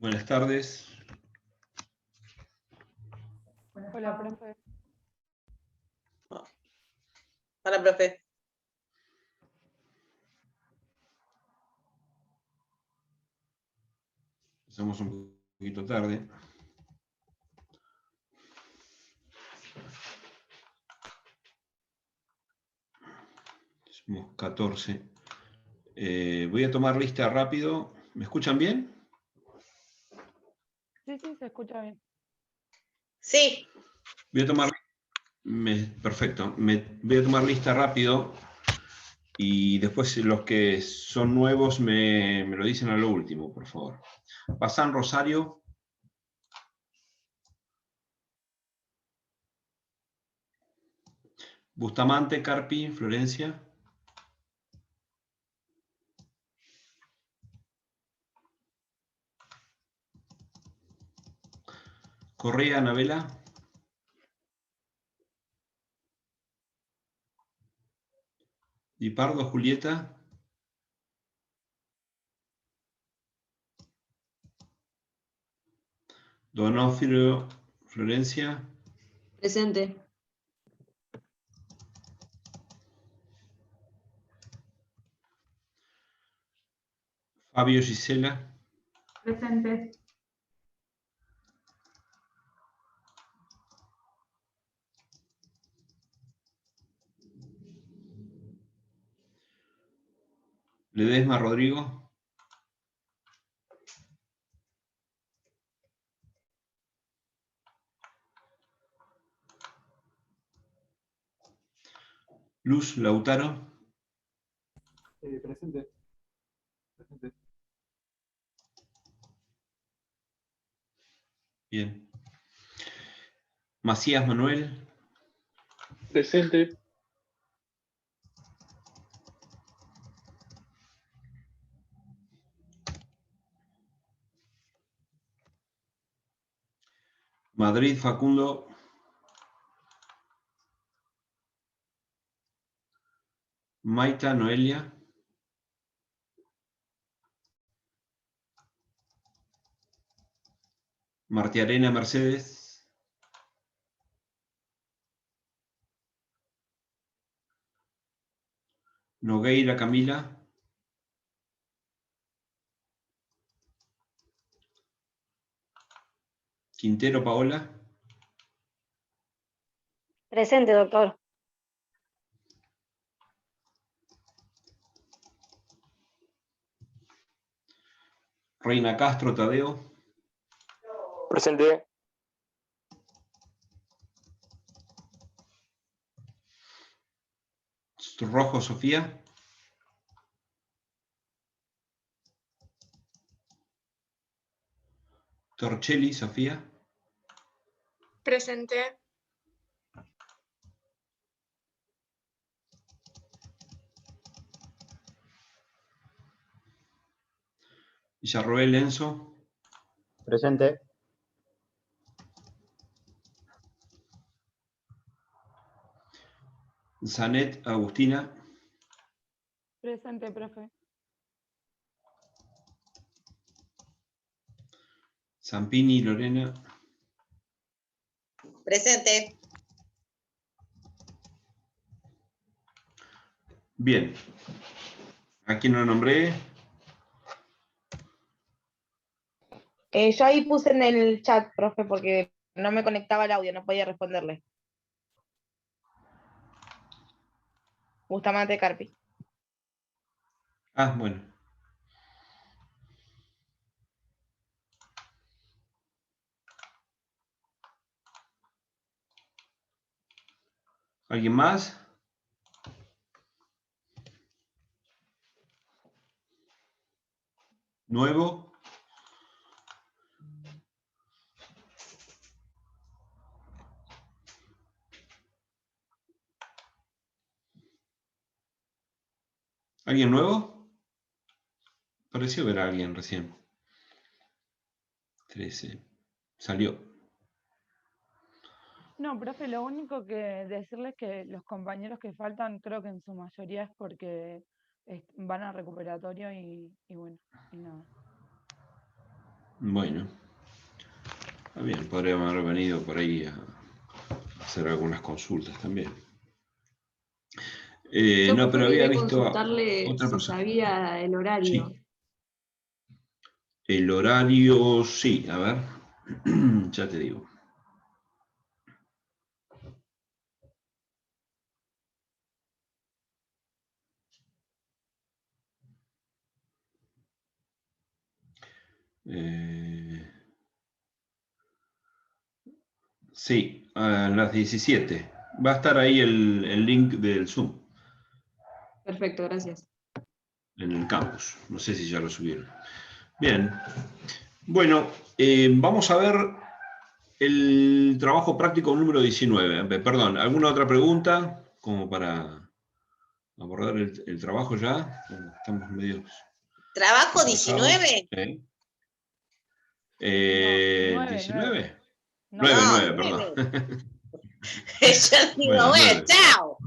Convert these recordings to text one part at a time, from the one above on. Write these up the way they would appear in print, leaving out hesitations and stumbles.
Buenas tardes. Hola, profe. Hola, profe. Empezamos un poquito tarde. Somos 14. Voy a tomar lista rápido. ¿Me escuchan bien? Sí, se escucha bien. Sí. Voy a tomar... Perfecto. Voy a tomar lista rápido y después los que son nuevos me lo dicen a lo último, por favor. Bazán, Rosario. Bustamante, Carpi, Florencia. Correa, Anabela. Di Pardo, Julieta. Donofrio, Florencia. Presente. Fabio, Gisela. Presente. Ledesma, Rodrigo. Luz, Lautaro. Presente. Bien. Macías, Manuel. Presente. Madrid, Facundo. Maita, Noelia. Martiarena, Mercedes. Nogueira, Camila. Quintero, Paola. Presente, doctor. Reina Castro, Tadeo. Presente. Rojo, Sofía. Torchelli, Sofía. Presente. Villarroel, Enzo. Presente. Zanet, Agustina. Presente, profe. Zampini, Lorena. Presente. Bien. ¿A quién lo nombré? Yo ahí puse en el chat, profe, porque no me conectaba el audio, no podía responderle. Bustamante Carpi. Ah, bueno. ¿Alguien más? ¿Nuevo? ¿Alguien nuevo? Pareció ver a alguien recién. 13. Salió. No, profe, lo único que decirles que los compañeros que faltan, creo que en su mayoría es porque van a recuperatorio y bueno, y nada. Bueno. Está bien, podríamos haber venido por ahí a hacer algunas consultas también. Yo No, pero había preferiría visto a consultarle otra si persona. sabía el horario. Sí. El horario, sí, a ver, ya te digo. Sí, a las 17. Va a estar ahí el link del Zoom Perfecto, gracias. en el campus. No sé si ya lo subieron. Bien. Bueno, vamos a ver el trabajo práctico número 19. Perdón, ¿alguna otra pregunta? Como para abordar el trabajo ya. Estamos medio ¿Trabajo atrasados. 19? ¿Sí? No, 9, 19. 9. 9, No, perdón. 9. Yo digo, Bueno, bueno, 9. chao.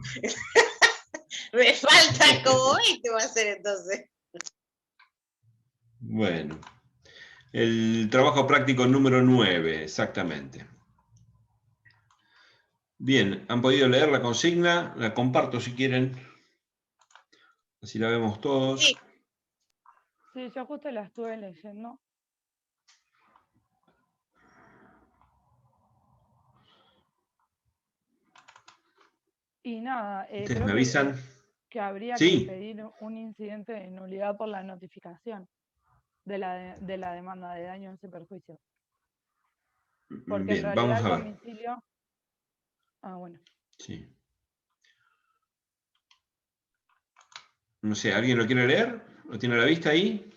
Me falta como 20 va a ser entonces. Bueno, el trabajo práctico número 9, exactamente. Bien, ¿han podido leer la consigna? La comparto si quieren. Así la vemos todos. Sí. Sí, yo justo la estuve leyendo. Y nada, ¿Ustedes creo me avisan? que habría que Sí. pedir un incidente de nulidad por la notificación de la demanda de daños y perjuicios. Porque en Bien, realidad vamos el a ver. domicilio... Ah, bueno. Sí. No sé, ¿alguien lo quiere leer? ¿Lo tiene a la vista ahí?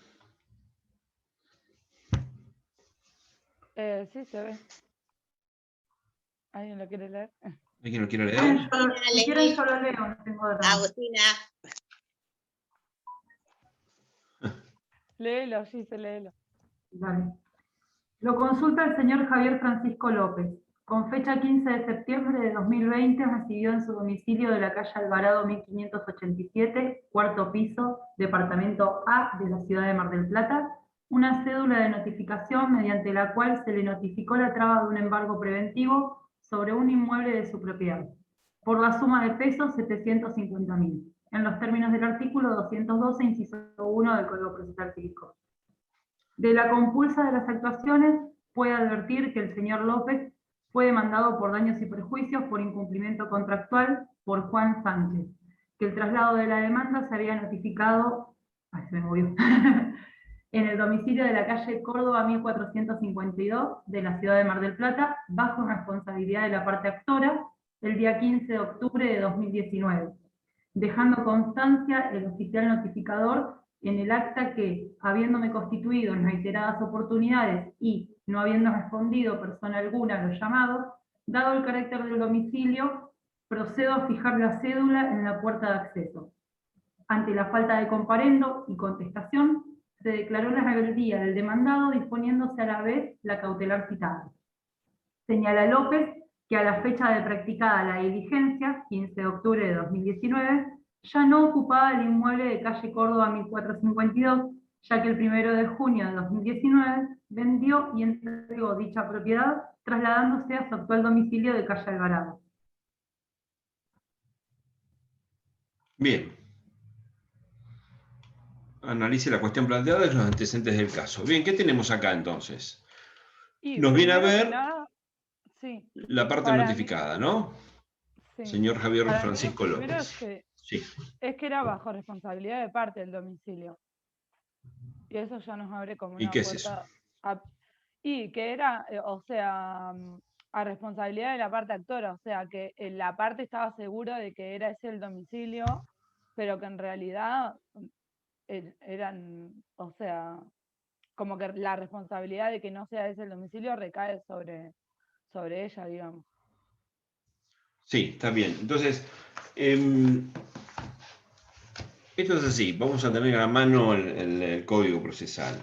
Sí, se ve. ¿Alguien lo quiere leer? ¿Alguien lo quiere leer? Si quieren yo lo leo, no tengo drama. Agustina. Léelo, sí, se léelo. Dale. Lo consulta el señor Javier Francisco López. Con fecha 15 de septiembre de 2020 recibió en su domicilio de la calle Alvarado 1587, cuarto piso, departamento A de la ciudad de Mar del Plata, una cédula de notificación mediante la cual se le notificó la traba de un embargo preventivo sobre un inmueble de su propiedad, por la suma de pesos 750.000, en los términos del artículo 212, inciso 1 del Código Procesal Civil. De la compulsa de las actuaciones, puede advertir que el señor López fue demandado por daños y perjuicios por incumplimiento contractual por Juan Sánchez, que el traslado de la demanda se había notificado, se me movió, en el domicilio de la calle Córdoba 1452 de la ciudad de Mar del Plata, bajo responsabilidad de la parte actora, el día 15 de octubre de 2019, dejando constancia el oficial notificador en el acta que, habiéndome constituido en reiteradas oportunidades y no habiendo respondido persona alguna a los llamados, dado el carácter del domicilio, procedo a fijar la cédula en la puerta de acceso. Ante la falta de comparendo y contestación, se declaró la rebeldía del demandado disponiéndose a la vez la cautelar citada. Señala López que a la fecha de practicada la diligencia, 15 de octubre de 2019, ya no ocupaba el inmueble de calle Córdoba 1452, ya que el 1 de junio de 2019 vendió y entregó dicha propiedad, trasladándose a su actual domicilio de calle Alvarado. Bien. Analice la cuestión planteada y los antecedentes del caso. Bien, ¿qué tenemos acá entonces? Y Nos viene a primero que ver nada, sí, la parte para mí, notificada, ¿no? sí. Señor Javier Para mí lo Francisco primero López. Sí. es que era bajo responsabilidad de parte del domicilio. Y eso ya nos abre como ¿Y una qué es eso? puerta y que era, o sea, a responsabilidad de la parte actora, o sea, que la parte estaba segura de que era ese el domicilio, pero que en realidad eran, o sea, como que la responsabilidad de que no sea ese el domicilio recae sobre ella, digamos. Sí, está bien. Entonces, esto es así. Vamos a tener a mano el Código Procesal.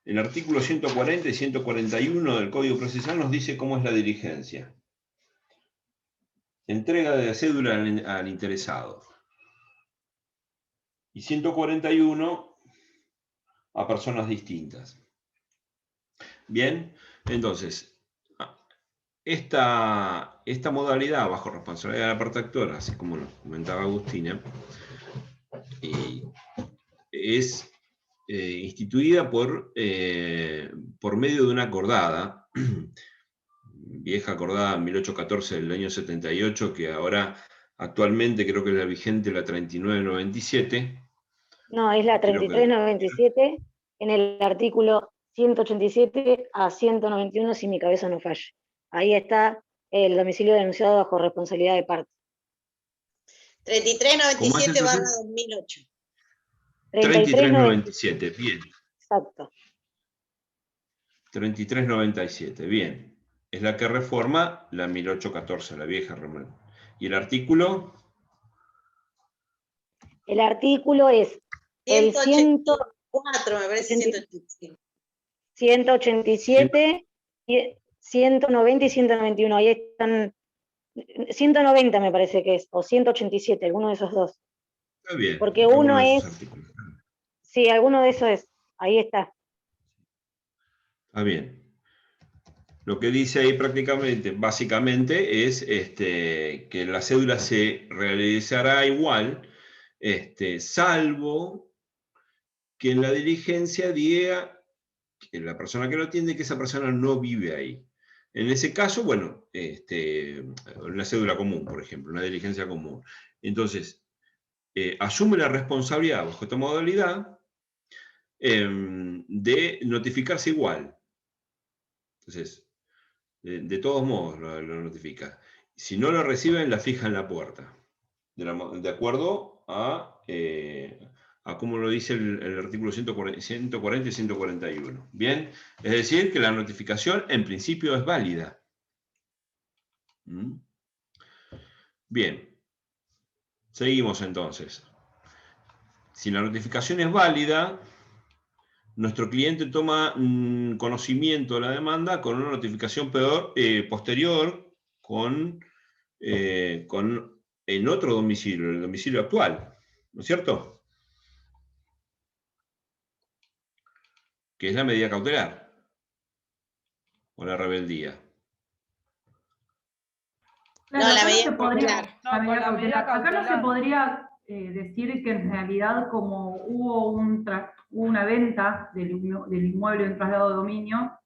El artículo 140 y 141 del Código Procesal nos dice cómo es la diligencia. Entrega de la cédula al interesado. Y 141 a personas distintas. Bien, entonces, esta modalidad bajo responsabilidad de la parte actora, así como lo comentaba Agustina, es instituida por medio de una acordada, vieja acordada 1814 del año 78, que ahora actualmente creo que es la vigente, la 3997. No, es la Creo que- 3397 en el artículo 187 a 191, si mi cabeza no falla. Ahí está el domicilio denunciado bajo responsabilidad de parte. 3397/2008. 3397, bien. Exacto. 3397, bien. Es la que reforma la 1814, la vieja Román. ¿Y el artículo? El artículo es el 184, me parece 185. 187, 190 y 191. Ahí están. 190 me parece que es, o 187, alguno de esos dos. Está bien. Porque uno de es. esos artículos. Sí, alguno de esos es. Ahí está. Está bien. Lo que dice ahí básicamente, es que la cédula se realizará igual, salvo que en la diligencia diga que la persona que lo atiende, que esa persona no vive ahí. En ese caso, bueno, una cédula común, por ejemplo, una diligencia común. Entonces, asume la responsabilidad bajo esta modalidad de notificarse igual. Entonces, de todos modos lo notifica. Si no lo reciben, la fija en la puerta. De acuerdo a como lo dice el artículo 140 y 141. Bien, es decir, que la notificación en principio es válida. Bien, seguimos entonces. Si la notificación es válida, nuestro cliente toma conocimiento de la demanda con una notificación posterior en otro domicilio, el domicilio actual, ¿no es cierto? Que es la medida cautelar o la rebeldía. No, la medida se podría, cautelar. No, con la medida Acá no se cautelar. podría decir que en realidad como hubo una venta del inmueble en traslado de dominio,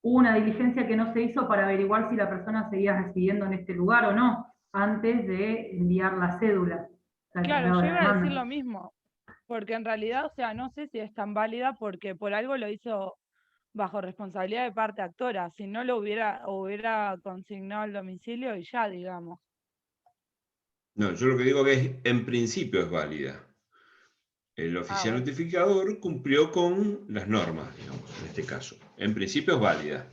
hubo una diligencia que no se hizo para averiguar si la persona seguía residiendo en este lugar o no, antes de enviar la cédula. Claro, yo iba a decir lo mismo, porque en realidad, o sea, no sé si es tan válida porque por algo lo hizo bajo responsabilidad de parte actora, si no lo hubiera consignado al domicilio y ya, digamos. No, yo lo que digo que en principio es válida. El oficial bueno. notificador cumplió con las normas, digamos, en este caso. En principio es válida.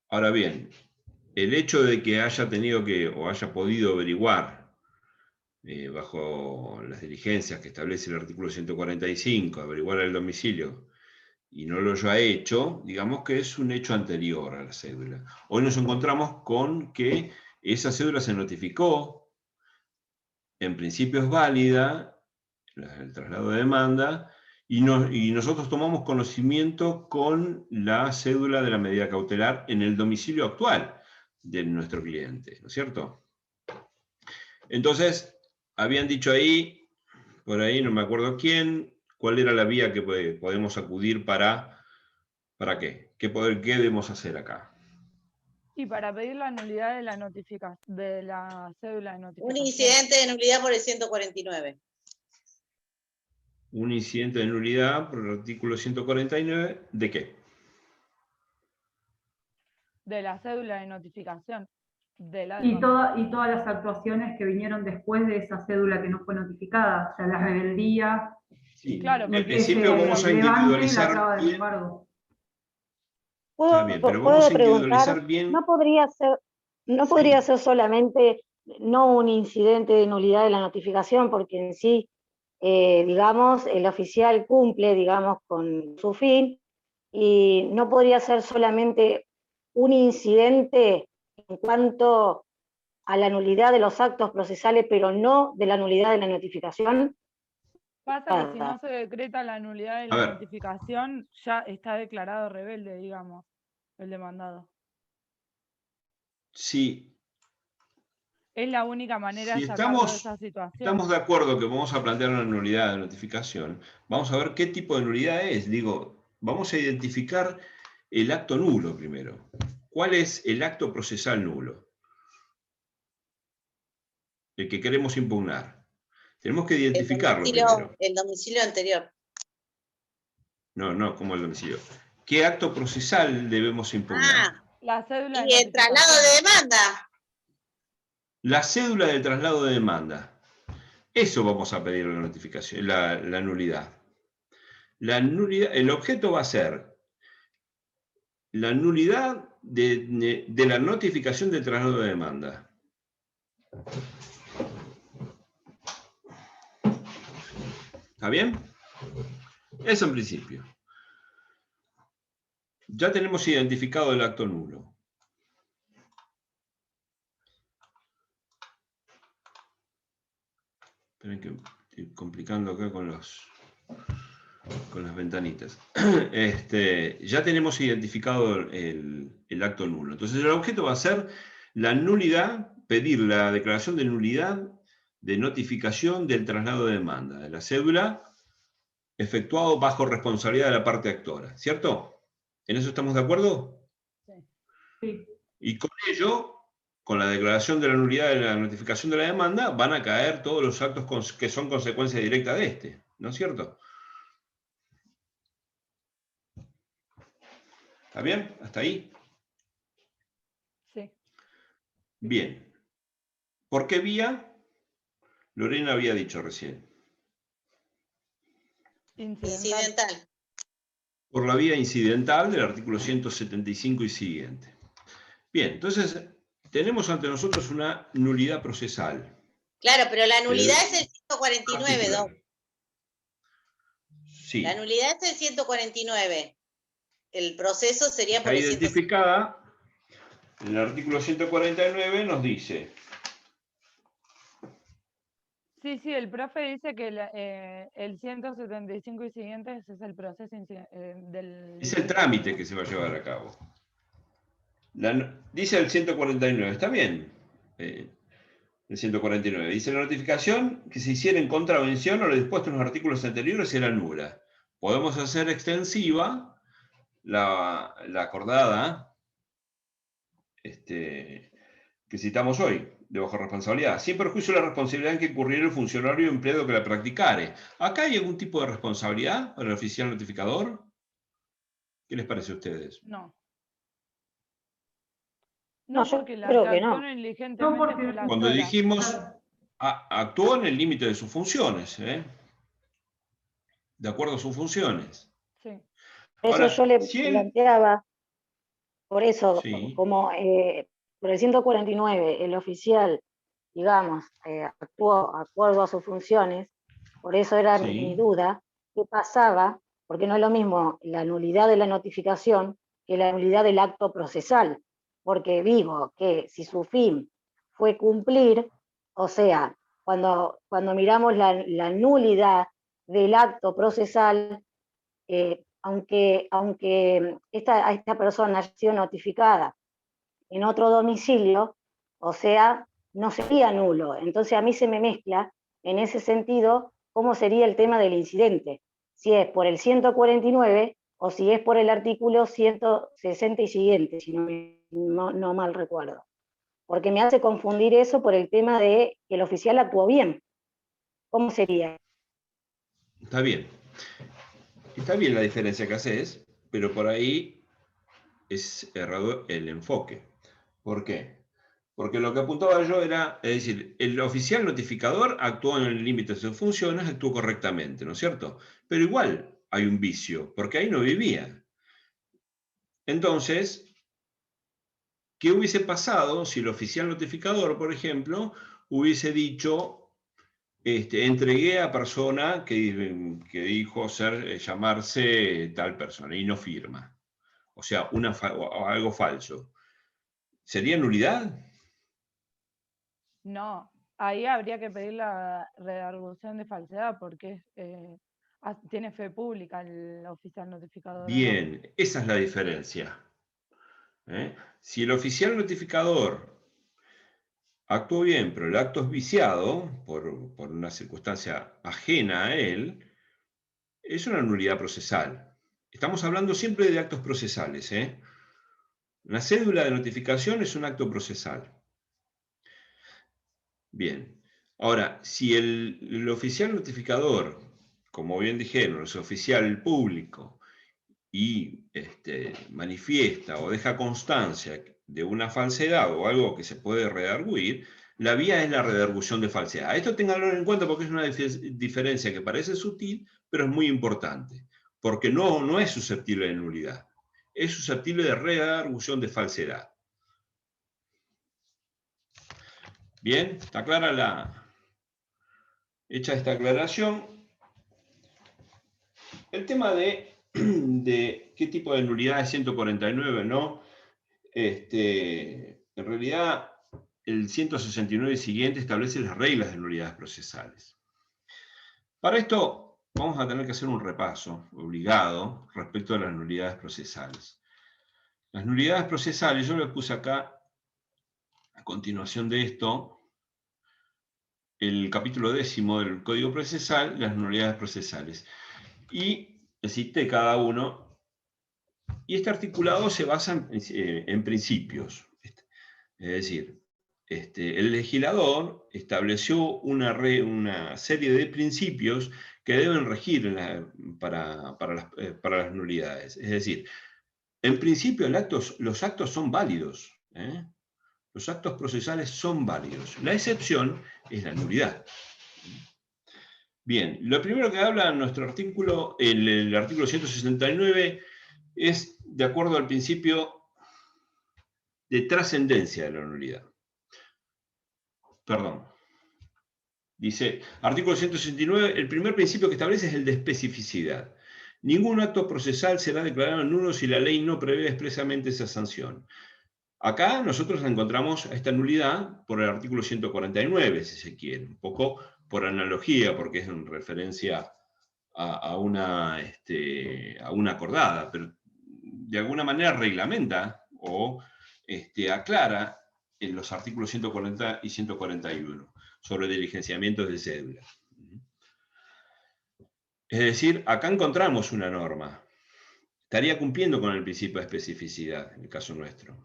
Ahora bien, el hecho de que haya tenido o haya podido averiguar bajo las diligencias que establece el artículo 145, averiguar el domicilio, y no lo haya hecho, digamos que es un hecho anterior a la cédula. Hoy nos encontramos con que esa cédula se notificó, en principio es válida, el traslado de demanda, y nosotros tomamos conocimiento con la cédula de la medida cautelar en el domicilio actual de nuestro cliente, ¿no es cierto? Entonces, habían dicho ahí, por ahí no me acuerdo quién, cuál era la vía que podemos acudir ¿para qué? ¿Qué debemos hacer acá? Y para pedir la nulidad de la de la cédula de Un notificación. incidente de nulidad por el 149. Un incidente de nulidad por el artículo 149, ¿de qué? De la cédula de notificación. Y todas las actuaciones que vinieron después de esa cédula que no fue notificada, o sea, la rebeldía. Sí, claro, en principio vamos a individualizar bien. Está bien, pero vamos a individualizar bien. ¿No podría ser solamente no un incidente de nulidad de la notificación, porque en sí, digamos, el oficial cumple, digamos, con su fin, y no podría ser solamente un incidente en cuanto a la nulidad de los actos procesales, pero no de la nulidad de la notificación? Pasa que si no se decreta la nulidad de A la ver. notificación, ya está declarado rebelde, digamos, el demandado. Si, Es la única manera si de sacarlo de estamos esa situación. Estamos de acuerdo que vamos a plantear una nulidad de notificación. Vamos a ver qué tipo de nulidad es. Digo, vamos a identificar el acto nulo primero. ¿Cuál es el acto procesal nulo? El que queremos impugnar. Tenemos que identificarlo primero. El domicilio anterior. No, como el domicilio. ¿Qué acto procesal debemos impugnar? La cédula Y de el traslado de demanda. La cédula de traslado de demanda. Eso vamos a pedir la notificación, la nulidad. La nulidad. El objeto va a ser la nulidad de la notificación del traslado de demanda. ¿Está bien? Eso en principio. Ya tenemos identificado el acto nulo. Esperen que estoy complicando acá con las ventanitas. Ya tenemos identificado el acto nulo. Entonces el objeto va a ser la nulidad, pedir la declaración de nulidad de notificación del traslado de demanda de la cédula efectuado bajo responsabilidad de la parte actora, ¿cierto? ¿En eso estamos de acuerdo? Sí. Y con ello, con la declaración de la nulidad de la notificación de la demanda, van a caer todos los actos que son consecuencia directa de este, ¿no es cierto? ¿Está bien? ¿Hasta ahí? Sí. Bien. ¿Por qué vía? Lorena había dicho recién. Incidental. Por la vía incidental del artículo 175 y siguiente. Bien, entonces tenemos ante nosotros una nulidad procesal. Claro, pero la nulidad es el 149, Don. Sí. La nulidad es el 149. El proceso sería Está por el identificada. En el artículo 149 nos dice. Sí, el profe dice que el 175 y siguientes es el proceso del... Es el trámite que se va a llevar a cabo. Dice el 149, está bien. El 149. Dice la notificación que se hiciera en contravención a lo dispuesto en los artículos anteriores será nula. Podemos hacer extensiva la acordada que citamos hoy, de bajo responsabilidad, sin perjuicio de la responsabilidad en que incurriera el funcionario o empleado que la practicare. ¿Acá hay algún tipo de responsabilidad para el oficial notificador? ¿Qué les parece a ustedes? No. No, yo porque la creo que que actuó no. negligentemente No, porque fue la Cuando actora. dijimos actuó en el límite de sus funciones, de acuerdo a sus funciones. Sí. Por eso Ahora, yo le si él- planteaba, por eso, Sí. como por el 149, el oficial, digamos, actuó de acuerdo a sus funciones, por eso era Sí. mi duda, ¿qué pasaba? Porque no es lo mismo la nulidad de la notificación que la nulidad del acto procesal, porque digo que si su fin fue cumplir, o sea, cuando miramos la nulidad del acto procesal, aunque esta persona haya sido notificada en otro domicilio, o sea, no sería nulo. Entonces a mí se me mezcla, en ese sentido, cómo sería el tema del incidente, si es por el 149 o si es por el artículo 160 y siguiente, si no mal recuerdo. Porque me hace confundir eso por el tema de que el oficial actuó bien. ¿Cómo sería? Está bien. Está bien la diferencia que haces, pero por ahí es errado el enfoque. ¿Por qué? Porque lo que apuntaba yo era, es decir, el oficial notificador actuó en el límite de sus funciones, actuó correctamente, ¿no es cierto? Pero igual hay un vicio, porque ahí no vivía. Entonces, ¿qué hubiese pasado si el oficial notificador, por ejemplo, hubiese dicho, entregué a persona que dijo llamarse tal persona y no firma? O sea, algo falso. ¿Sería nulidad? No, ahí habría que pedir la redargución de falsedad porque tiene fe pública el oficial notificador. Bien, esa es la diferencia. Si el oficial notificador actuó bien, pero el acto es viciado por una circunstancia ajena a él, es una nulidad procesal. Estamos hablando siempre de actos procesales. Una cédula de notificación es un acto procesal. Bien. Ahora, si el oficial notificador, como bien dijeron, es oficial público y manifiesta o deja constancia de una falsedad o algo que se puede redarguir, la vía es la redargución de falsedad. Esto ténganlo en cuenta porque es una diferencia que parece sutil, pero es muy importante, porque no es susceptible de nulidad, es susceptible de redargución de falsedad. Bien, ¿está clara hecha esta aclaración? El tema de qué tipo de nulidad es 149, ¿no? En realidad, el 169 siguiente establece las reglas de nulidades procesales. Para esto, vamos a tener que hacer un repaso obligado respecto a las nulidades procesales. Las nulidades procesales, yo les puse acá, a continuación de esto, el capítulo 10 del Código Procesal, las nulidades procesales. Y cité cada uno. Y este articulado se basa en principios. Es decir, el legislador estableció una serie de principios que deben regir para las nulidades. Es decir, en principio los actos son válidos. Los actos procesales son válidos. La excepción es la nulidad. Bien, lo primero que habla nuestro artículo, el artículo 169, es de acuerdo al principio de trascendencia de la nulidad. Perdón. Dice, artículo 169, el primer principio que establece es el de especificidad. Ningún acto procesal será declarado nulo si la ley no prevé expresamente esa sanción. Acá nosotros encontramos esta nulidad por el artículo 149, si se quiere, un poco por analogía, porque es en referencia a una acordada, pero de alguna manera reglamenta o aclara en los artículos 140 y 141 sobre diligenciamientos de cédula. Es decir, acá encontramos una norma. Estaría cumpliendo con el principio de especificidad, en el caso nuestro.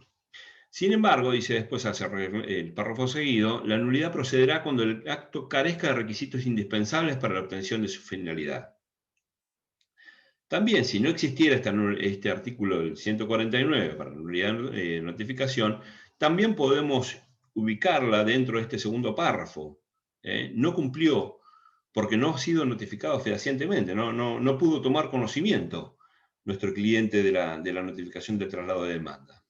Sin embargo, dice después el párrafo seguido, la nulidad procederá cuando el acto carezca de requisitos indispensables para la obtención de su finalidad. También, si no existiera este artículo del 149 para nulidad de notificación, también podemos ubicarla dentro de este segundo párrafo. No cumplió porque no ha sido notificado fehacientemente, no pudo tomar conocimiento nuestro cliente de la notificación de traslado de demanda.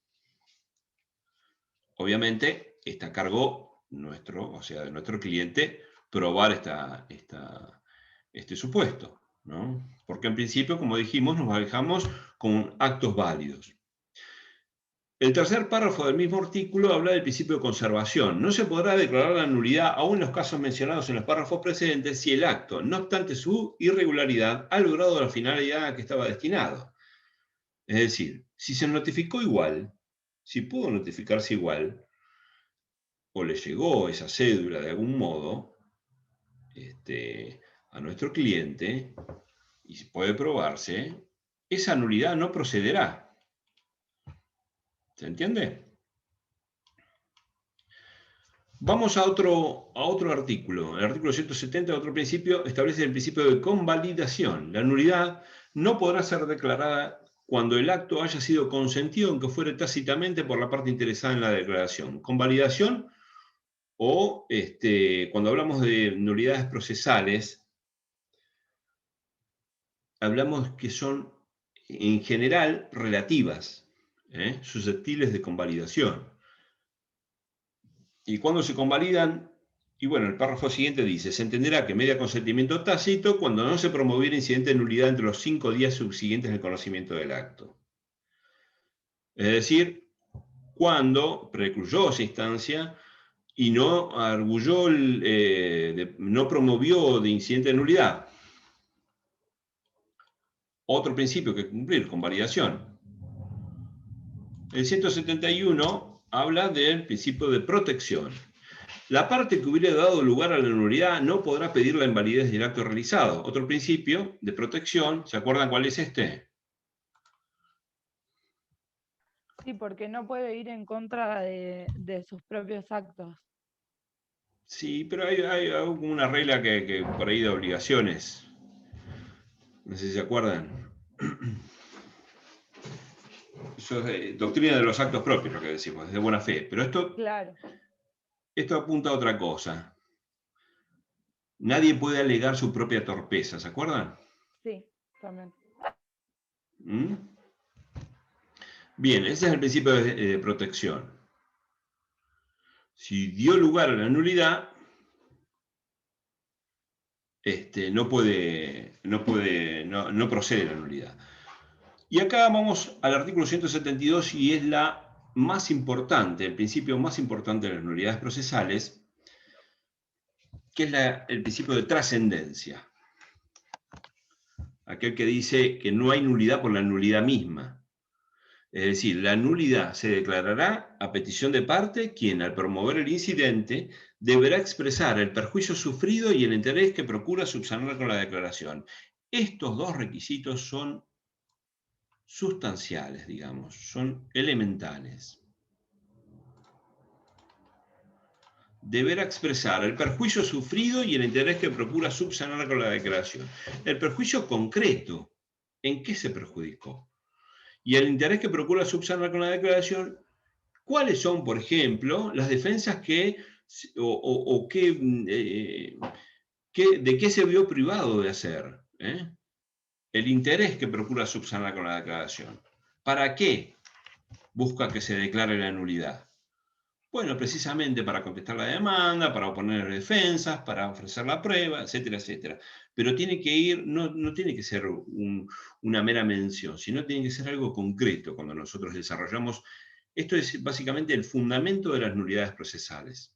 Obviamente, está a cargo de nuestro cliente probar este supuesto, ¿no? Porque en principio, como dijimos, nos manejamos con actos válidos. El tercer párrafo del mismo artículo habla del principio de conservación. No se podrá declarar la nulidad, aun en los casos mencionados en los párrafos precedentes, si el acto, no obstante su irregularidad, ha logrado la finalidad a que estaba destinado. Es decir, si se notificó igual, si pudo notificarse igual, o le llegó esa cédula de algún modo a nuestro cliente, y puede probarse, esa nulidad no procederá. ¿Se entiende? Vamos a otro artículo. El artículo 170, otro principio, establece el principio de convalidación. La nulidad no podrá ser declarada cuando el acto haya sido consentido aunque fuere tácitamente por la parte interesada en la declaración. Convalidación, o cuando hablamos de nulidades procesales, hablamos que son en general relativas, susceptibles de convalidación. Y cuando se convalidan, y bueno, el párrafo siguiente dice, se entenderá que media consentimiento tácito cuando no se promoviera incidente de nulidad entre los 5 días subsiguientes del conocimiento del acto. Es decir, cuando precluyó esa instancia y no arguyó, no promovió de incidente de nulidad. Otro principio que cumplir, con validación. El 171 habla del principio de protección. La parte que hubiera dado lugar a la nulidad no podrá pedir la invalidez del acto realizado. Otro principio de protección, ¿se acuerdan cuál es este? Sí, porque no puede ir en contra de sus propios actos. Sí, pero hay una regla que por ahí de obligaciones. No sé si se acuerdan. Eso es doctrina de los actos propios, lo que decimos, es de buena fe. Pero Claro. esto apunta a otra cosa. Nadie puede alegar su propia torpeza, ¿se acuerdan? Sí, también. ¿Mm? Bien, ese es el principio de protección. Si dio lugar a la nulidad, no procede la nulidad. Y acá vamos al artículo 172 y es la más importante, el principio más importante de las nulidades procesales, que es el principio de trascendencia. Aquel que dice que no hay nulidad por la nulidad misma. Es decir, la nulidad se declarará a petición de parte, quien al promover el incidente deberá expresar el perjuicio sufrido y el interés que procura subsanar con la declaración. Estos dos requisitos son sustanciales, digamos, son elementales. Deberá expresar el perjuicio sufrido y el interés que procura subsanar con la declaración. El perjuicio concreto, ¿en qué se perjudicó? Y el interés que procura subsanar con la declaración, ¿cuáles son, por ejemplo, las defensas de qué se vio privado de hacer? El interés que procura subsanar con la declaración. ¿Para qué busca que se declare la nulidad? Bueno, precisamente para contestar la demanda, para oponer defensas, para ofrecer la prueba, etcétera, etcétera. Pero tiene que ir, no tiene que ser una mera mención, sino tiene que ser algo concreto cuando nosotros desarrollamos. Esto es básicamente el fundamento de las nulidades procesales.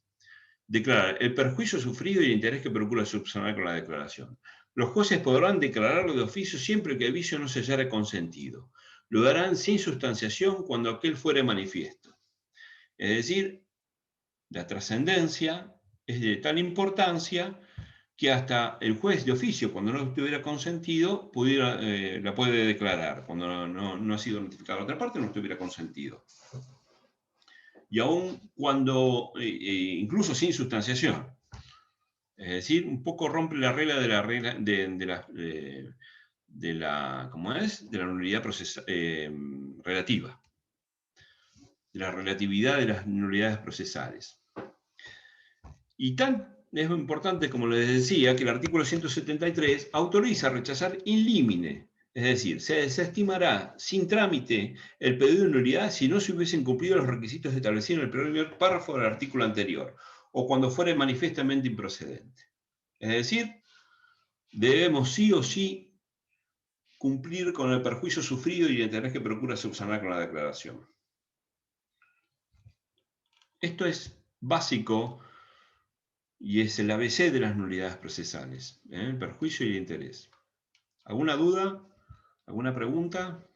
Declarar el perjuicio sufrido y el interés que procura subsanar con la declaración. Los jueces podrán declararlo de oficio siempre que el vicio no se hallara consentido. Lo darán sin sustanciación cuando aquel fuere manifiesto. Es decir, la trascendencia es de tal importancia que hasta el juez de oficio, cuando no estuviera consentido, la puede declarar. Cuando no ha sido notificada la otra parte, no estuviera consentido. Y aún cuando, incluso sin sustanciación. Es decir, un poco rompe la regla de la nulidad relativa. De la relatividad de las nulidades procesales. Y tan es importante, como les decía, que el artículo 173 autoriza a rechazar in limine, es decir, se desestimará sin trámite el pedido de nulidad si no se hubiesen cumplido los requisitos establecidos en el primer párrafo del artículo anterior, o cuando fuere manifiestamente improcedente. Es decir, debemos sí o sí cumplir con el perjuicio sufrido y el interés que procura subsanar con la declaración. Esto es básico y es el ABC de las nulidades procesales, el perjuicio y el interés. ¿Alguna duda? ¿Alguna pregunta?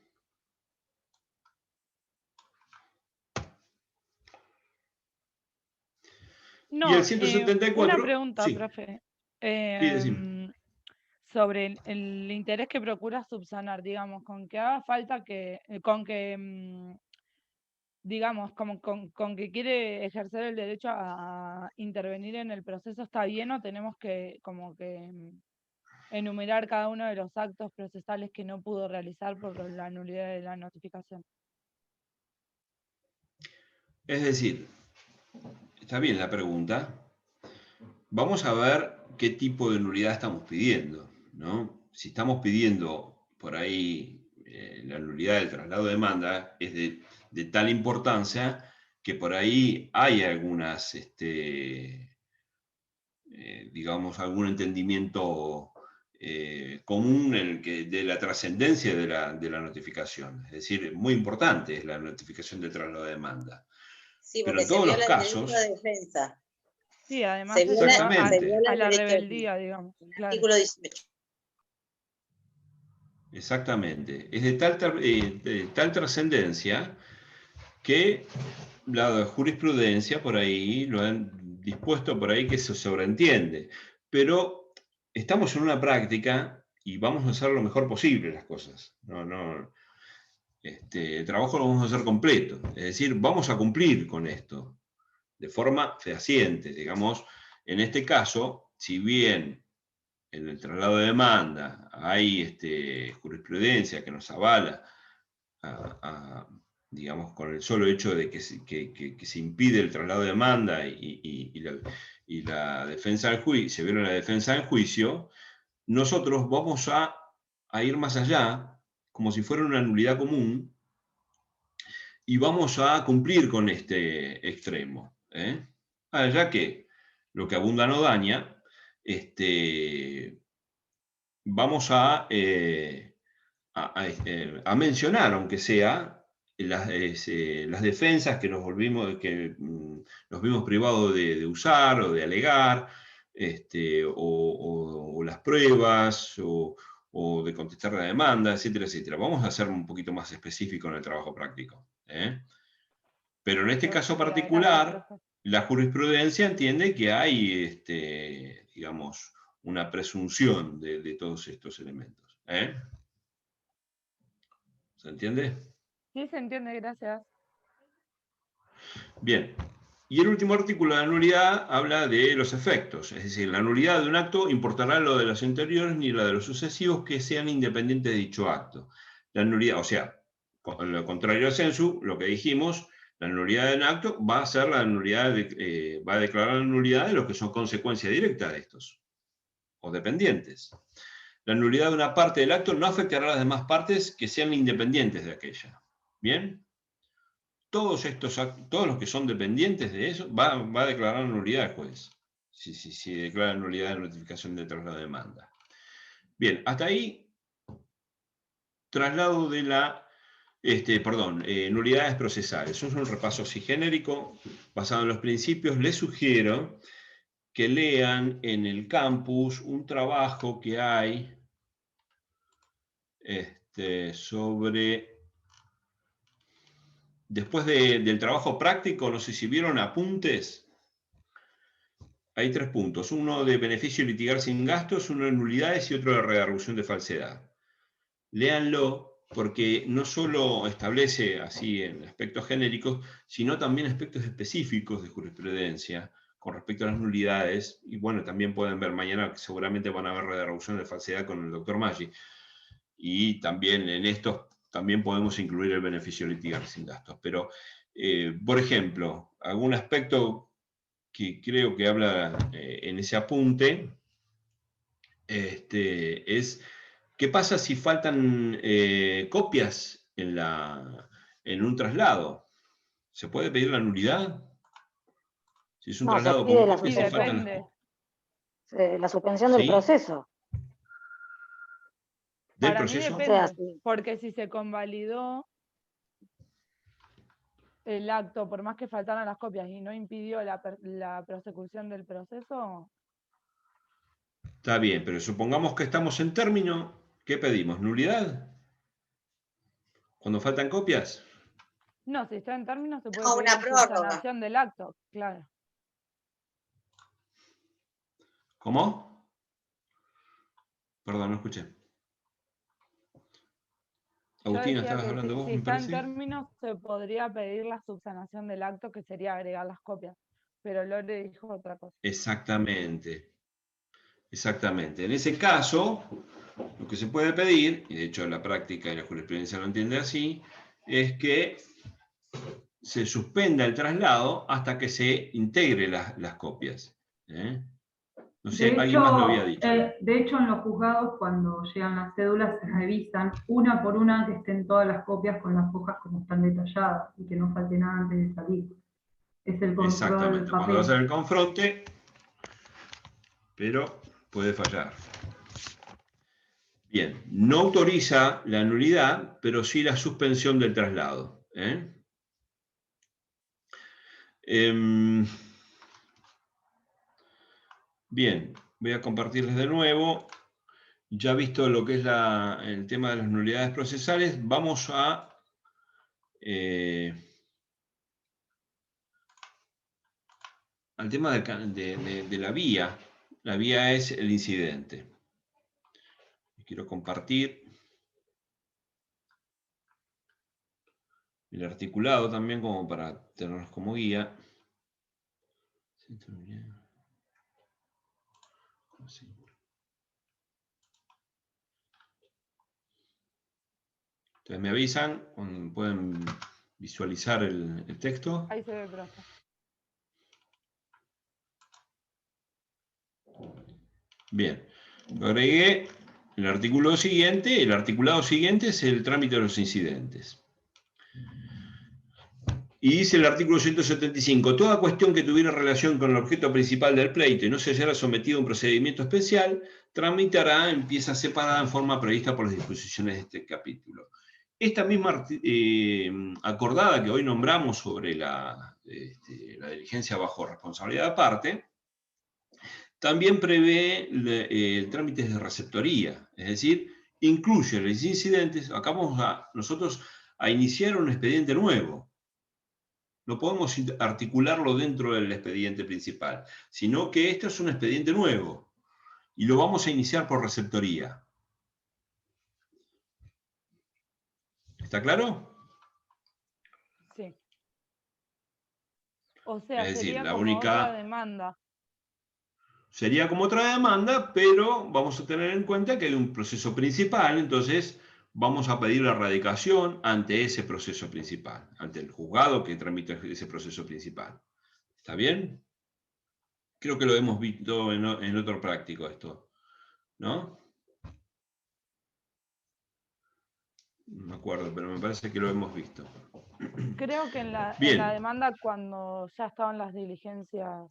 No, y el 174... una pregunta, sí. profe. Sí, decime. Sobre el interés que procura subsanar, digamos, con que haga falta digamos, como con que quiere ejercer el derecho a intervenir en el proceso, ¿está bien o tenemos que enumerar cada uno de los actos procesales que no pudo realizar por la nulidad de la notificación? Es decir, está bien la pregunta. Vamos a ver qué tipo de nulidad estamos pidiendo, ¿no? Si estamos pidiendo por ahí la nulidad del traslado de demanda, es de tal importancia que por ahí hay algunas, digamos, algún entendimiento común de la trascendencia de la notificación. Es decir, muy importante es la notificación del traslado de demanda. Sí, pero porque en todos los viola el casos, derecho de defensa. Sí, además Se se viola, lleva Exactamente. se viola a el la derecho de rebeldía, digamos. Claro. artículo 18. Exactamente. Es de tal trascendencia que la jurisprudencia por ahí lo han dispuesto por ahí que se sobreentiende. Pero estamos en una práctica y vamos a hacer lo mejor posible las cosas. El trabajo lo vamos a hacer completo. Es decir, vamos a cumplir con esto de forma fehaciente. Digamos, en este caso, si bien en el traslado de demanda hay jurisprudencia que nos avala digamos, con el solo hecho de que se impide el traslado de demanda y la defensa del juicio, se viola la defensa del juicio, nosotros vamos a ir más allá, como si fuera una nulidad común, y vamos a cumplir con este extremo. Ya que lo que abunda no daña, vamos a mencionar, aunque sea, las defensas que nos vimos privados de usar o de alegar, o las pruebas, o de contestar la demanda, etcétera, etcétera. Vamos a ser un poquito más específicos en el trabajo práctico. Pero en este caso particular, la jurisprudencia entiende que hay, digamos, una presunción de todos estos elementos. ¿Se entiende? Sí, se entiende, gracias. Bien. Y el último artículo de la nulidad habla de los efectos. Es decir, la nulidad de un acto importará lo de los anteriores ni la de los sucesivos que sean independientes de dicho acto. La nulidad, o sea, lo contrario al sensu, lo que dijimos, la nulidad de un acto va a ser la nulidad va a declarar la nulidad de los que son consecuencia directa de estos, o dependientes. La nulidad de una parte del acto no afectará a las demás partes que sean independientes de aquella. ¿Bien? Todos los que son dependientes de eso, va a declarar nulidad el juez. Si declara nulidad de notificación de traslado de demanda. Bien, hasta ahí, traslado de nulidades procesales. Eso es un repaso así genérico, basado en los principios. Les sugiero que lean en el campus un trabajo que hay sobre... Después del trabajo práctico, no sé si vieron apuntes. Hay 3 puntos. Uno de beneficio litigar sin gastos, uno de nulidades y otro de redargución de falsedad. Léanlo porque no solo establece así en aspectos genéricos, sino también aspectos específicos de jurisprudencia con respecto a las nulidades. Y bueno, también pueden ver mañana, que seguramente van a ver redargución de falsedad con el doctor Maggi. Y también en estos también podemos incluir el beneficio litigar sin gastos. Pero, por ejemplo, algún aspecto que creo que habla en ese apunte es ¿qué pasa si faltan copias en un traslado? ¿Se puede pedir la nulidad? Si es un No, se traslado pide con la copias y faltan las suspensión. copias. La suspensión del ¿Sí? proceso. ¿Del Para mí proceso? O depende, sea, sí. porque si se convalidó el acto, por más que faltaran las copias y no impidió la prosecución del proceso, Está bien, pero supongamos que estamos en término, ¿qué pedimos? ¿Nulidad? ¿Cuando faltan copias? no, si está en términos se puede No, pedir una la prórroga. subsanación del acto, claro. ¿Cómo? Perdón, no escuché. Yo Agustina, decía ¿estabas que hablando vos, si me está en parece? términos se podría pedir la subsanación del acto, que sería agregar las copias, pero Lore dijo otra cosa. Exactamente. Exactamente. En ese caso, lo que se puede pedir, y de hecho la práctica y la jurisprudencia lo entiende así, es que se suspenda el traslado hasta que se integre las copias. No sé, alguien más lo había dicho. De hecho, en los juzgados, cuando llegan las cédulas, se revisan una por una que estén todas las copias con las hojas como están detalladas y que no falte nada antes de salir. Es el control Exactamente. Cuando va a papel. ser el confronte, pero puede fallar. Bien, no autoriza la nulidad, pero sí la suspensión del traslado. Bien, voy a compartirles de nuevo. Ya visto lo que es el tema de las nulidades procesales, vamos al tema de la vía. La vía es el incidente. Quiero compartir el articulado también como para tenerlos como guía. Entonces me avisan, pueden visualizar el texto. Ahí se ve, profe. Bien, lo agregué. El artículo siguiente, el articulado siguiente es el trámite de los incidentes. Y dice el artículo 175, toda cuestión que tuviera relación con el objeto principal del pleito y no se haya sometido a un procedimiento especial, tramitará en pieza separada en forma prevista por las disposiciones de este capítulo. Esta misma acordada que hoy nombramos sobre la diligencia bajo responsabilidad aparte, también prevé el trámite de receptoría, es decir, incluye los incidentes. Acá vamos nosotros a iniciar un expediente nuevo. No podemos articularlo dentro del expediente principal, sino que esto es un expediente nuevo y lo vamos a iniciar por receptoría. ¿Está claro? Sí. O sea, Es decir, sería la como única... otra demanda. Sería como otra demanda, pero vamos a tener en cuenta que hay un proceso principal, entonces vamos a pedir la radicación ante ese proceso principal, ante el juzgado que tramita ese proceso principal. ¿Está bien? Creo que lo hemos visto en otro práctico esto, ¿no? No me acuerdo, pero me parece que lo hemos visto. Creo que en la demanda cuando ya estaban las diligencias.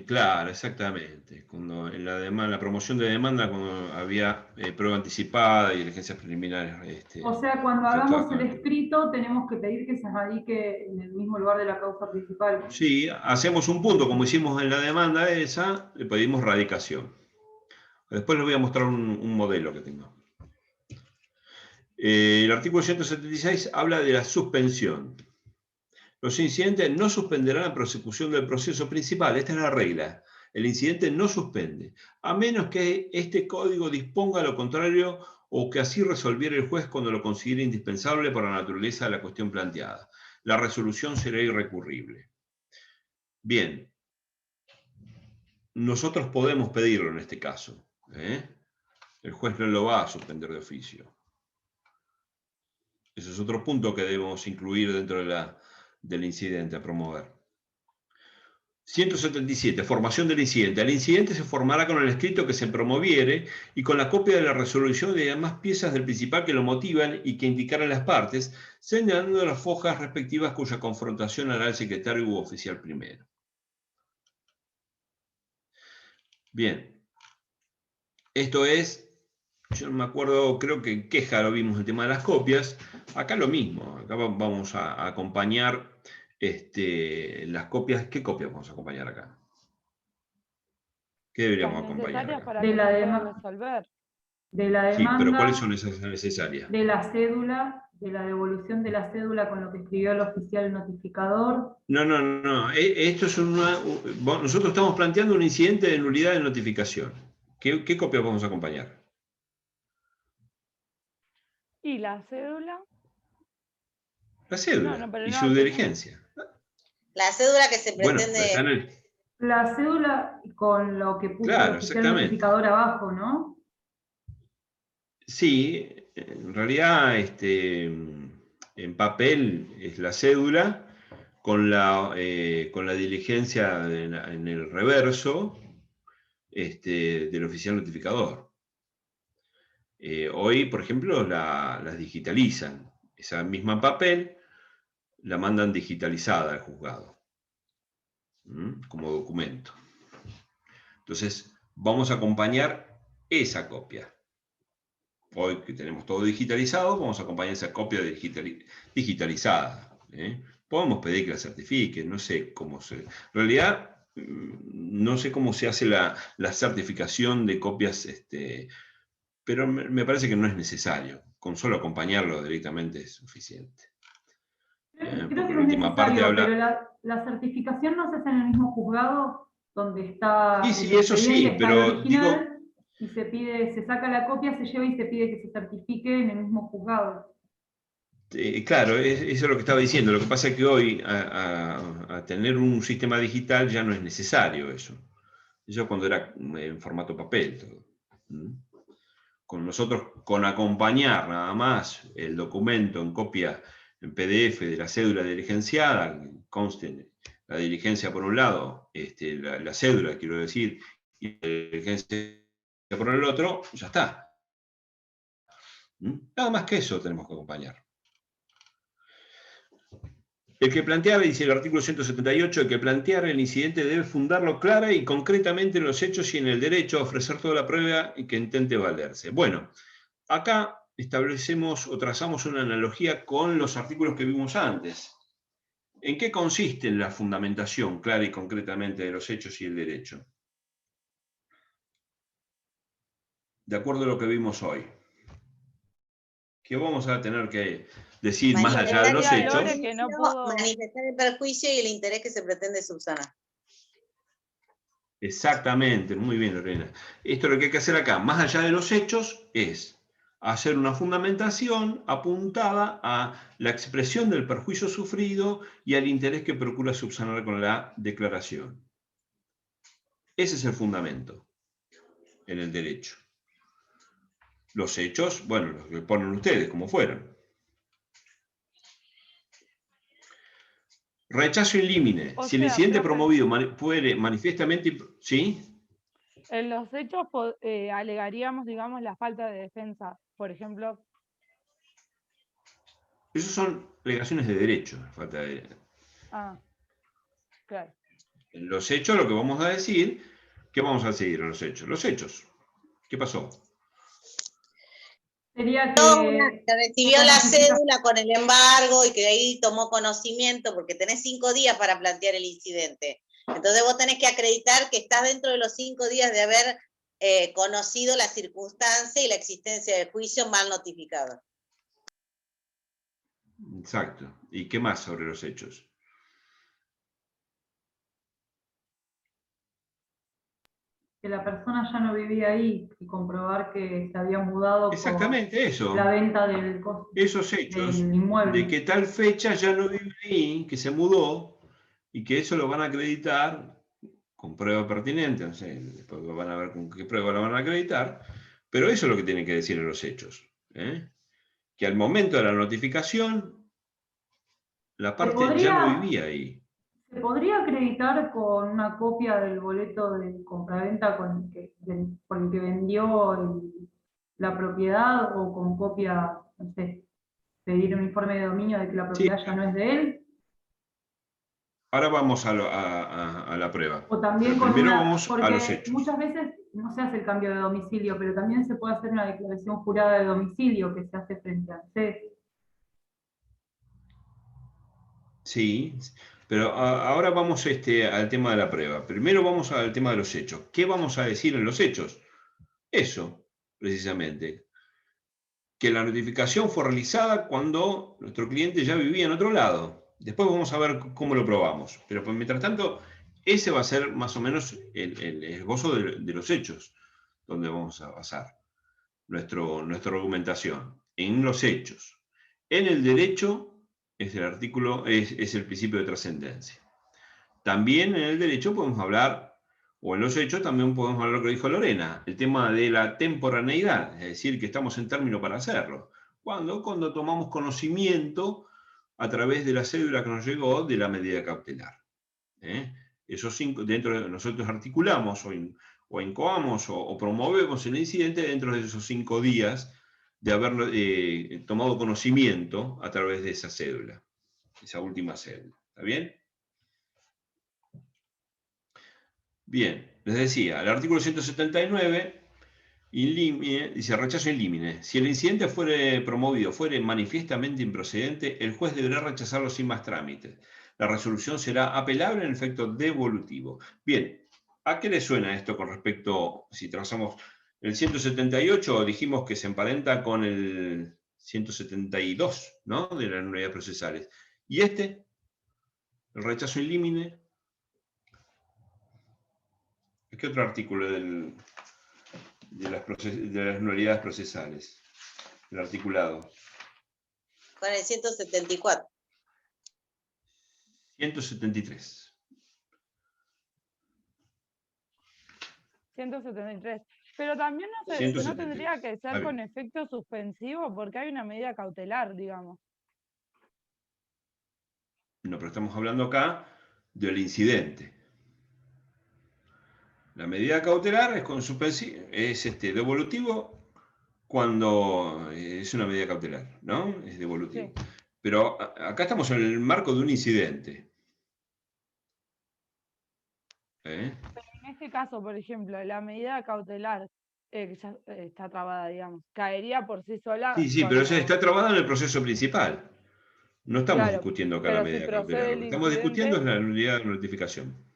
Claro, exactamente. Cuando en la promoción de demanda, cuando había prueba anticipada y diligencias preliminares. O sea, cuando hagamos el escrito, tenemos que pedir que se radique en el mismo lugar de la causa principal. Sí, hacemos un punto, como hicimos en la demanda esa, le pedimos radicación. Después les voy a mostrar un modelo que tengo. El artículo 176 habla de la suspensión. Los incidentes no suspenderán la prosecución del proceso principal. Esta es la regla. El incidente no suspende, a menos que este código disponga lo contrario o que así resolviera el juez cuando lo considere indispensable por la naturaleza de la cuestión planteada. La resolución será irrecurrible. Bien. Nosotros podemos pedirlo en este caso. El juez no lo va a suspender de oficio. Ese es otro punto que debemos incluir dentro del incidente a promover. 177. Formación del incidente. El incidente se formará con el escrito que se promoviere y con la copia de la resolución de demás piezas del principal que lo motivan y que indicaran las partes, señalando las fojas respectivas cuya confrontación hará el secretario u oficial primero. Bien. Esto es, yo no me acuerdo, creo que en queja lo vimos el tema de las copias. Acá lo mismo. Acá vamos a acompañar las copias. ¿Qué copias vamos a acompañar acá? ¿Qué deberíamos acompañar acá? Para de la demanda. De la demanda. Sí, pero ¿cuáles son esas necesarias? De la cédula, de la devolución de la cédula con lo que escribió el oficial notificador. No. Esto es nosotros estamos planteando un incidente de nulidad de notificación. ¿Qué copias vamos a acompañar? ¿Y la cédula? La cédula y su diligencia. La cédula que se pretende... Bueno, la cédula con lo que puso el oficial notificador abajo, ¿no? Sí, en realidad en papel es la cédula con la diligencia en el reverso del oficial notificador. Hoy, por ejemplo, las digitalizan. Esa misma papel la mandan digitalizada al juzgado, como documento. Entonces, vamos a acompañar esa copia. Hoy que tenemos todo digitalizado, vamos a acompañar esa copia digitalizada. Podemos pedir que la certifiquen, no sé cómo se... En realidad, no sé cómo se hace la certificación de copias, pero me parece que no es necesario. Con solo acompañarlo directamente es suficiente. Creo Porque que la no es última parte necesario, habla... pero la certificación no se hace en el mismo juzgado donde está Sí, el eso expediente, sí, está el pero digo... original, y se pide, se saca la copia, se lleva y se pide que se certifique en el mismo juzgado. Claro, eso es lo que estaba diciendo. Lo que pasa es que hoy, a tener un sistema digital, ya no es necesario eso. Eso cuando era en formato papel todo. Con nosotros, con acompañar nada más el documento en copia en PDF de la cédula diligenciada, conste la diligencia por un lado, la cédula, quiero decir, y la diligencia por el otro, ya está. Nada más que eso tenemos que acompañar. El que planteara, dice el artículo 178, el que planteara el incidente debe fundarlo clara y concretamente en los hechos y en el derecho a ofrecer toda la prueba y que intente valerse. Bueno, acá establecemos o trazamos una analogía con los artículos que vimos antes. ¿En qué consiste la fundamentación clara y concretamente de los hechos y el derecho? De acuerdo a lo que vimos hoy. ¿Qué vamos a tener que decir más allá de los hechos? Que no pudo... Manifestar el perjuicio y el interés que se pretende subsanar. Exactamente, muy bien, Lorena. Esto lo que hay que hacer acá, más allá de los hechos, es hacer una fundamentación apuntada a la expresión del perjuicio sufrido y al interés que procura subsanar con la declaración. Ese es el fundamento en el derecho. Los hechos, bueno, los que ponen ustedes, como fueron. Rechazo in limine. Si el incidente promovido puede manifiestamente... ¿Sí? En los hechos alegaríamos, digamos, la falta de defensa, por ejemplo. Esos son alegaciones de derecho, falta de... Ah, claro. En los hechos lo que vamos a decir, ¿qué vamos a decir en los hechos? Los hechos. ¿Qué pasó? Sería que recibió la cédula con el embargo y que de ahí tomó conocimiento, porque tenés 5 días para plantear el incidente. Entonces vos tenés que acreditar que estás dentro de los 5 días de haber conocido la circunstancia y la existencia del juicio mal notificado. Exacto. ¿Y qué más sobre los hechos? Que la persona ya no vivía ahí y comprobar que se había mudado. Exactamente por eso. La venta del esos hechos del inmueble. de que tal fecha ya no vive ahí, que se mudó, y que eso lo van a acreditar con prueba pertinente, no sé, después van a ver con qué prueba lo van a acreditar, pero eso es lo que tienen que decir en los hechos. Que al momento de la notificación, la parte ya no vivía ahí. ¿Se podría acreditar con una copia del boleto de compraventa con el que vendió la propiedad, o con copia, no sé, pedir un informe de dominio de que la propiedad ya no es de él? Ahora vamos a la prueba. O también pero primero vamos a los hechos. Muchas veces no se hace el cambio de domicilio, pero también se puede hacer una declaración jurada de domicilio que se hace frente al CES. Sí, pero ahora vamos al tema de la prueba. Primero vamos al tema de los hechos. ¿Qué vamos a decir en los hechos? Eso, precisamente. Que la notificación fue realizada cuando nuestro cliente ya vivía en otro lado. Después vamos a ver cómo lo probamos. Pero mientras tanto, ese va a ser más o menos el esbozo de los hechos, donde vamos a basar nuestra argumentación. En los hechos. En el derecho es el artículo, es el principio de trascendencia. También en el derecho podemos hablar, o en los hechos también podemos hablar lo que dijo Lorena, el tema de la temporaneidad, es decir, que estamos en término para hacerlo. Cuando tomamos conocimiento a través de la cédula que nos llegó de la medida cautelar. Esos 5, dentro de nosotros articulamos o incoamos o promovemos el incidente dentro de esos 5 días de haber tomado conocimiento a través de esa cédula, esa última cédula. ¿Está bien? Bien, les decía, el artículo 179 dice rechazo in limine. Si el incidente fuere promovido, fuere manifiestamente improcedente, el juez deberá rechazarlo sin más trámites. la resolución será apelable en efecto devolutivo. Bien, ¿a qué le suena esto con respecto, si trazamos el 178, dijimos que se emparenta con el 172, ¿no?, de las nulidades procesales. ¿Y este? El rechazo in limine. ¿Qué otro artículo de las nulidades procesales? El articulado. Con el 174. 173. 173. Pero también no, no 173. tendría que Está ser bien. con efecto suspensivo porque hay una medida cautelar, digamos. No, pero estamos hablando acá del incidente. La medida cautelar es con suspensivo, es devolutivo cuando es una medida cautelar, ¿no? Es devolutivo. Sí. Pero acá estamos en el marco de un incidente. ¿Eh? En este caso, por ejemplo, la medida cautelar que ya está trabada, digamos, caería por sí sola. Sí, pero cuando... está trabada en el proceso principal. No estamos Claro, discutiendo acá la pero si medida procede cautelar. Lo el que estamos discutiendo es incidente, la nulidad de notificación.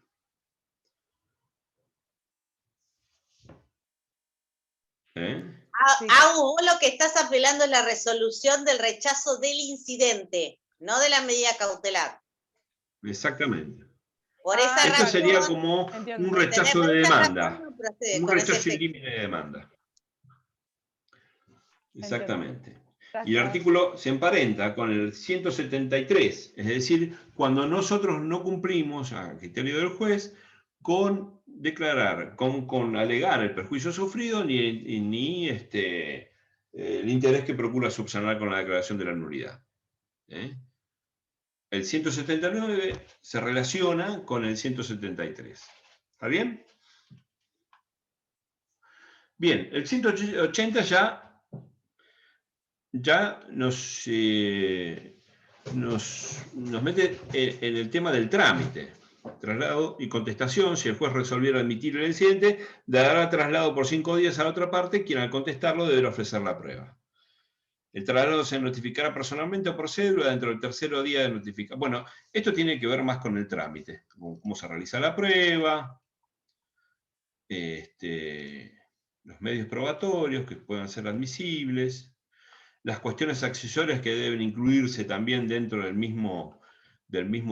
¿Eh? Sí. Vos lo que estás apelando es la resolución del rechazo del incidente, no de la medida cautelar. Exactamente. Por esa Esto razón, sería como entiendo. un rechazo por de esa razón demanda. no procede Un con ese rechazo in efecto. limine de demanda. Exactamente. Y el Gracias. artículo se emparenta con el 173, es decir, cuando nosotros no cumplimos, a criterio del juez, con declarar, con alegar el perjuicio sufrido ni el interés que procura subsanar con la declaración de la nulidad. El 179 se relaciona con el 173. ¿Está bien? Bien, el 180 ya nos mete en el tema del trámite. Traslado y contestación. Si el juez resolviera admitir el incidente, dará traslado por 5 días a la otra parte, quien al contestarlo deberá ofrecer la prueba. El traslado se notificará personalmente o por cédula dentro del tercer día de notificación. Bueno, esto tiene que ver más con el trámite, cómo se realiza la prueba, los medios probatorios que puedan ser admisibles, las cuestiones accesorias que deben incluirse también dentro del mismo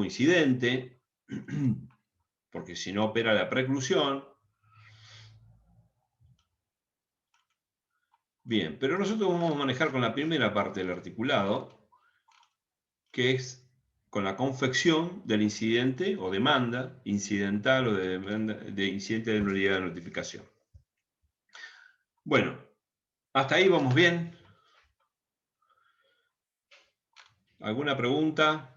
incidente, porque si no opera la preclusión. Bien, pero nosotros vamos a manejar con la primera parte del articulado, que es con la confección del incidente o demanda incidental o de incidente de nulidad de notificación. Bueno, hasta ahí vamos bien. ¿Alguna pregunta?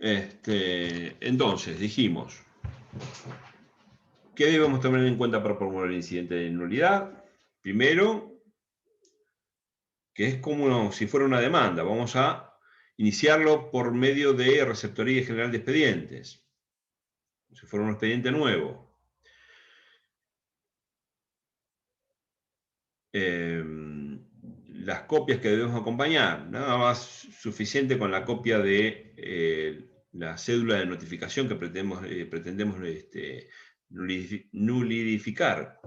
Entonces, dijimos, ¿qué debemos tener en cuenta para formular el incidente de nulidad? Primero, que es como si fuera una demanda. Vamos a iniciarlo por medio de Receptoría General de Expedientes, como si fuera un expediente nuevo. Las copias que debemos acompañar, nada más suficiente con la copia de la cédula de notificación que pretendemos nulidificar,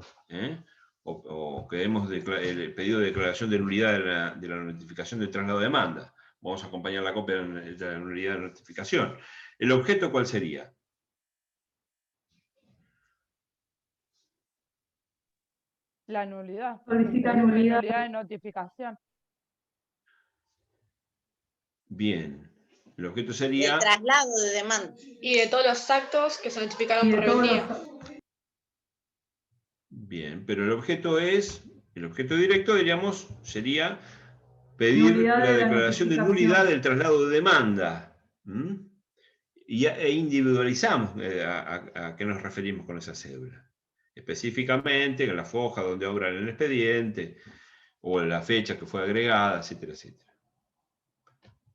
o queremos el pedido de declaración de nulidad de la notificación de traslado de demanda. Vamos a acompañar la copia de la nulidad de notificación. ¿El objeto cuál sería? La nulidad. Solicita La nulidad. nulidad de notificación. Bien. El objeto El sería... traslado de demanda. Y de todos los actos que se notificaron Y por de todos rebeldía. Bien, pero el objeto directo, diríamos, sería pedir Nulidad la de la declaración de notificación. nulidad del traslado de demanda. E individualizamos a qué nos referimos con esa cédula. Específicamente en la foja donde obra en el expediente, o en la fecha que fue agregada, etcétera, etcétera.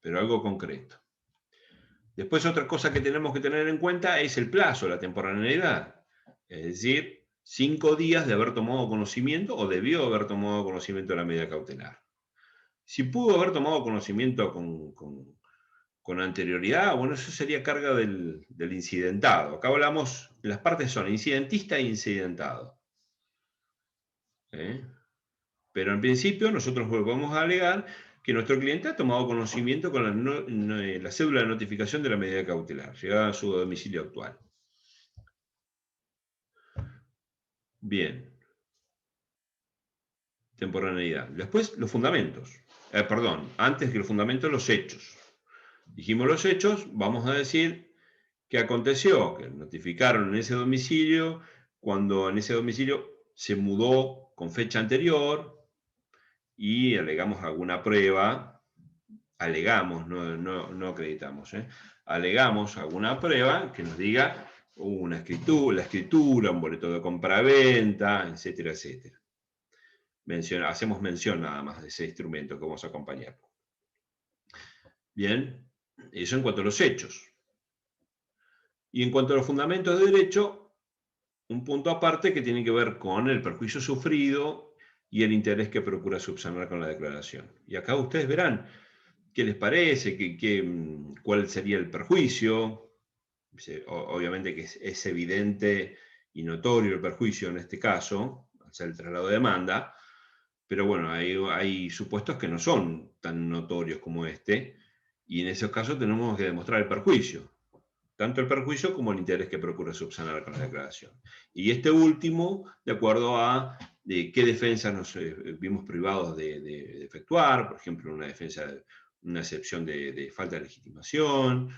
Pero algo concreto. Después otra cosa que tenemos que tener en cuenta es el plazo, la temporalidad. Es decir, 5 días de haber tomado conocimiento o debió haber tomado conocimiento de la medida cautelar. Si pudo haber tomado conocimiento con anterioridad, bueno, eso sería carga del incidentado. Acá hablamos, las partes son incidentista e incidentado. Pero en principio nosotros vamos a alegar que nuestro cliente ha tomado conocimiento con la cédula de notificación de la medida cautelar, llegada a su domicilio actual. Bien. Temporaneidad. Después, los fundamentos. Antes que los fundamentos, los hechos. Dijimos los hechos, vamos a decir que aconteció, que notificaron en ese domicilio, cuando en ese domicilio se mudó con fecha anterior y alegamos alguna prueba, alegamos, no acreditamos, alegamos alguna prueba que nos diga la escritura, un boleto de compraventa, etcétera, etcétera. Hacemos mención nada más de ese instrumento que vamos a acompañar. Bien, eso en cuanto a los hechos. Y en cuanto a los fundamentos de derecho, un punto aparte que tiene que ver con el perjuicio sufrido y el interés que procura subsanar con la declaración. Y acá ustedes verán qué les parece, cuál sería el perjuicio. Obviamente que es evidente y notorio el perjuicio en este caso, al ser el traslado de demanda, pero bueno, hay supuestos que no son tan notorios como este, y en esos casos tenemos que demostrar el perjuicio, tanto el perjuicio como el interés que procura subsanar con la declaración. Y este último, de acuerdo a qué defensa nos vimos privados de efectuar, por ejemplo, una excepción de falta de legitimación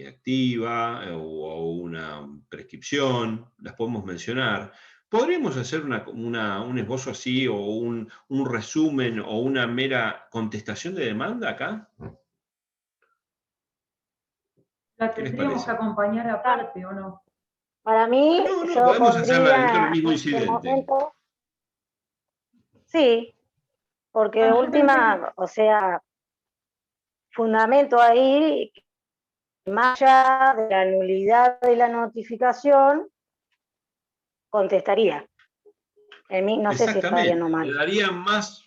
activa o una prescripción, las podemos mencionar. ¿Podríamos hacer un esbozo así, o un resumen, o una mera contestación de demanda acá? ¿La tendríamos que acompañar aparte o no? Para mí, No, yo podemos hacerla pondría dentro del mismo en este incidente. momento, sí, porque de última, o sea, fundamento ahí, más allá de la nulidad de la notificación, contestaría. No sé si está bien o mal. Le daría más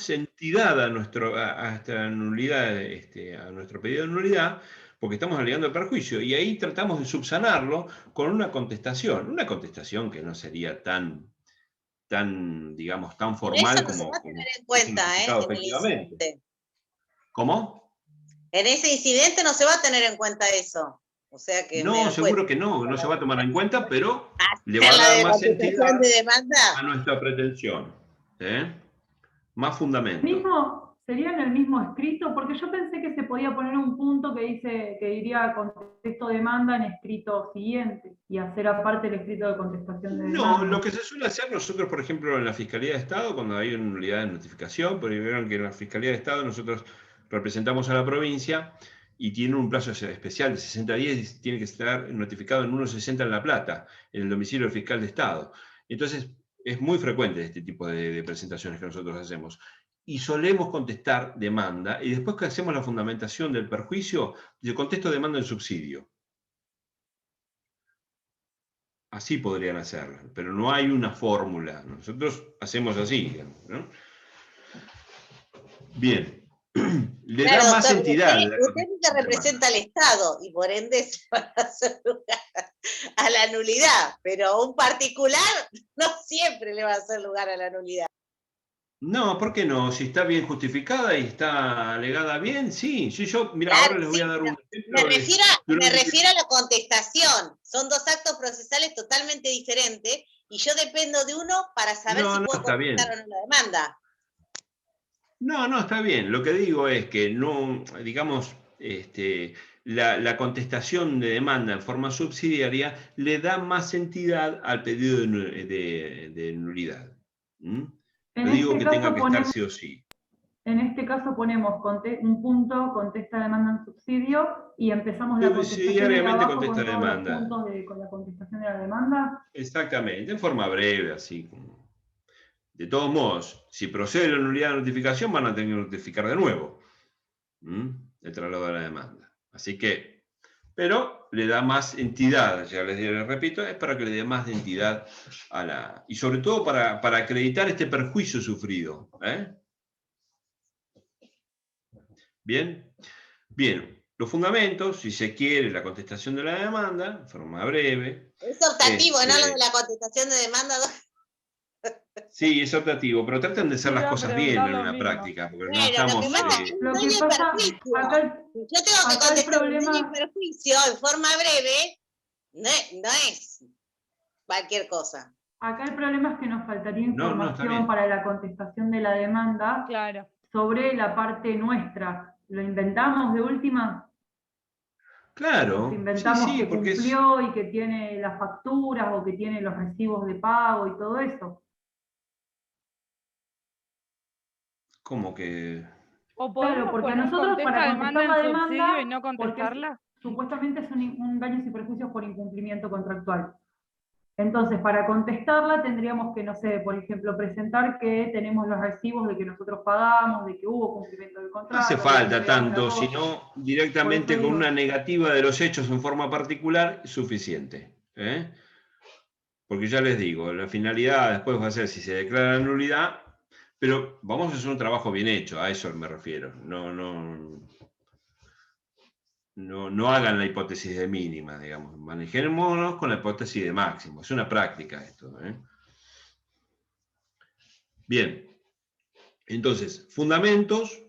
entidad a esta nulidad, a nuestro pedido de nulidad, porque estamos alegando el perjuicio, y ahí tratamos de subsanarlo con una contestación que no sería tan digamos, tan formal como... Eso no se va a tener en cuenta, en el incidente. ¿Cómo? En ese incidente no se va a tener en cuenta eso. O sea que no, seguro que no se va a tomar en cuenta, pero le va a dar más entidad a nuestra pretensión. Más fundamento. ¿Sería en el mismo escrito? Porque yo pensé que se podía poner un punto que diría contexto demanda en escrito siguiente y hacer aparte el escrito de contestación de demanda. No, lo que se suele hacer nosotros, por ejemplo, en la Fiscalía de Estado, cuando hay una nulidad de notificación, porque vieron que en la Fiscalía de Estado nosotros representamos a la provincia y tiene un plazo especial de 60 días y tiene que estar notificado en 1.60 en La Plata, en el domicilio del fiscal de Estado. Entonces, es muy frecuente este tipo de presentaciones que nosotros hacemos. Y solemos contestar demanda, y después que hacemos la fundamentación del perjuicio, yo contesto demanda en subsidio. Así podrían hacerlo, pero no hay una fórmula. Nosotros hacemos así, ¿no? Bien. Le da más entidad. Usted que representa al Estado, y por ende se va a hacer lugar a la nulidad, pero a un particular no siempre le va a hacer lugar a la nulidad. No, ¿por qué no? Si está bien justificada y está alegada bien, sí. Mira, claro, ahora les voy a dar un ejemplo. Me refiero a la contestación. Son dos actos procesales totalmente diferentes y yo dependo de uno para saber si puedo contestar o no la demanda. No, está bien. Lo que digo es que no, digamos, la contestación de demanda en forma subsidiaria le da más entidad al pedido de nulidad. No digo que tenga que estar sí o sí. En este caso ponemos un punto, contesta demanda en subsidio, y empezamos la contestación de abajo contesta con demanda. Los puntos con la contestación de la demanda. Exactamente, en forma breve, así. De todos modos, si procede la nulidad de notificación, van a tener que notificar de nuevo el traslado de la demanda. Así que pero le da más entidad, ya les repito, es para que le dé más entidad a la... Y sobre todo para acreditar este perjuicio sufrido. ¿Bien? Bien, los fundamentos, si se quiere, la contestación de la demanda, en forma breve. Es optativo, ¿no? Lo de la contestación de demanda. Sí, es optativo, pero traten de hacer las cosas bien en la práctica, porque no estamos... Lo que pasa, acá yo tengo que contestar un daño y perjuicio en forma breve, no es cualquier cosa. Acá el problema es que nos faltaría información para la contestación de la demanda sobre la parte nuestra. ¿Lo inventamos de última? Claro. Nos inventamos que cumplió y que tiene las facturas o que tiene los recibos de pago y todo eso. ¿Cómo que...? O claro, porque nosotros para contestar la demanda, y no contestarla, supuestamente es un daños y perjuicios por incumplimiento contractual. Entonces, para contestarla tendríamos que, no sé, por ejemplo, presentar que tenemos los recibos de que nosotros pagamos, de que hubo cumplimiento del contrato. No hace falta tanto, sino directamente con una negativa de los hechos en forma particular, es suficiente. Porque ya les digo, la finalidad después va a ser si se declara nulidad, pero vamos a hacer un trabajo bien hecho, a eso me refiero. No hagan la hipótesis de mínima, digamos. Manejémonos con la hipótesis de máximo. Es una práctica esto. Bien. Entonces, fundamentos,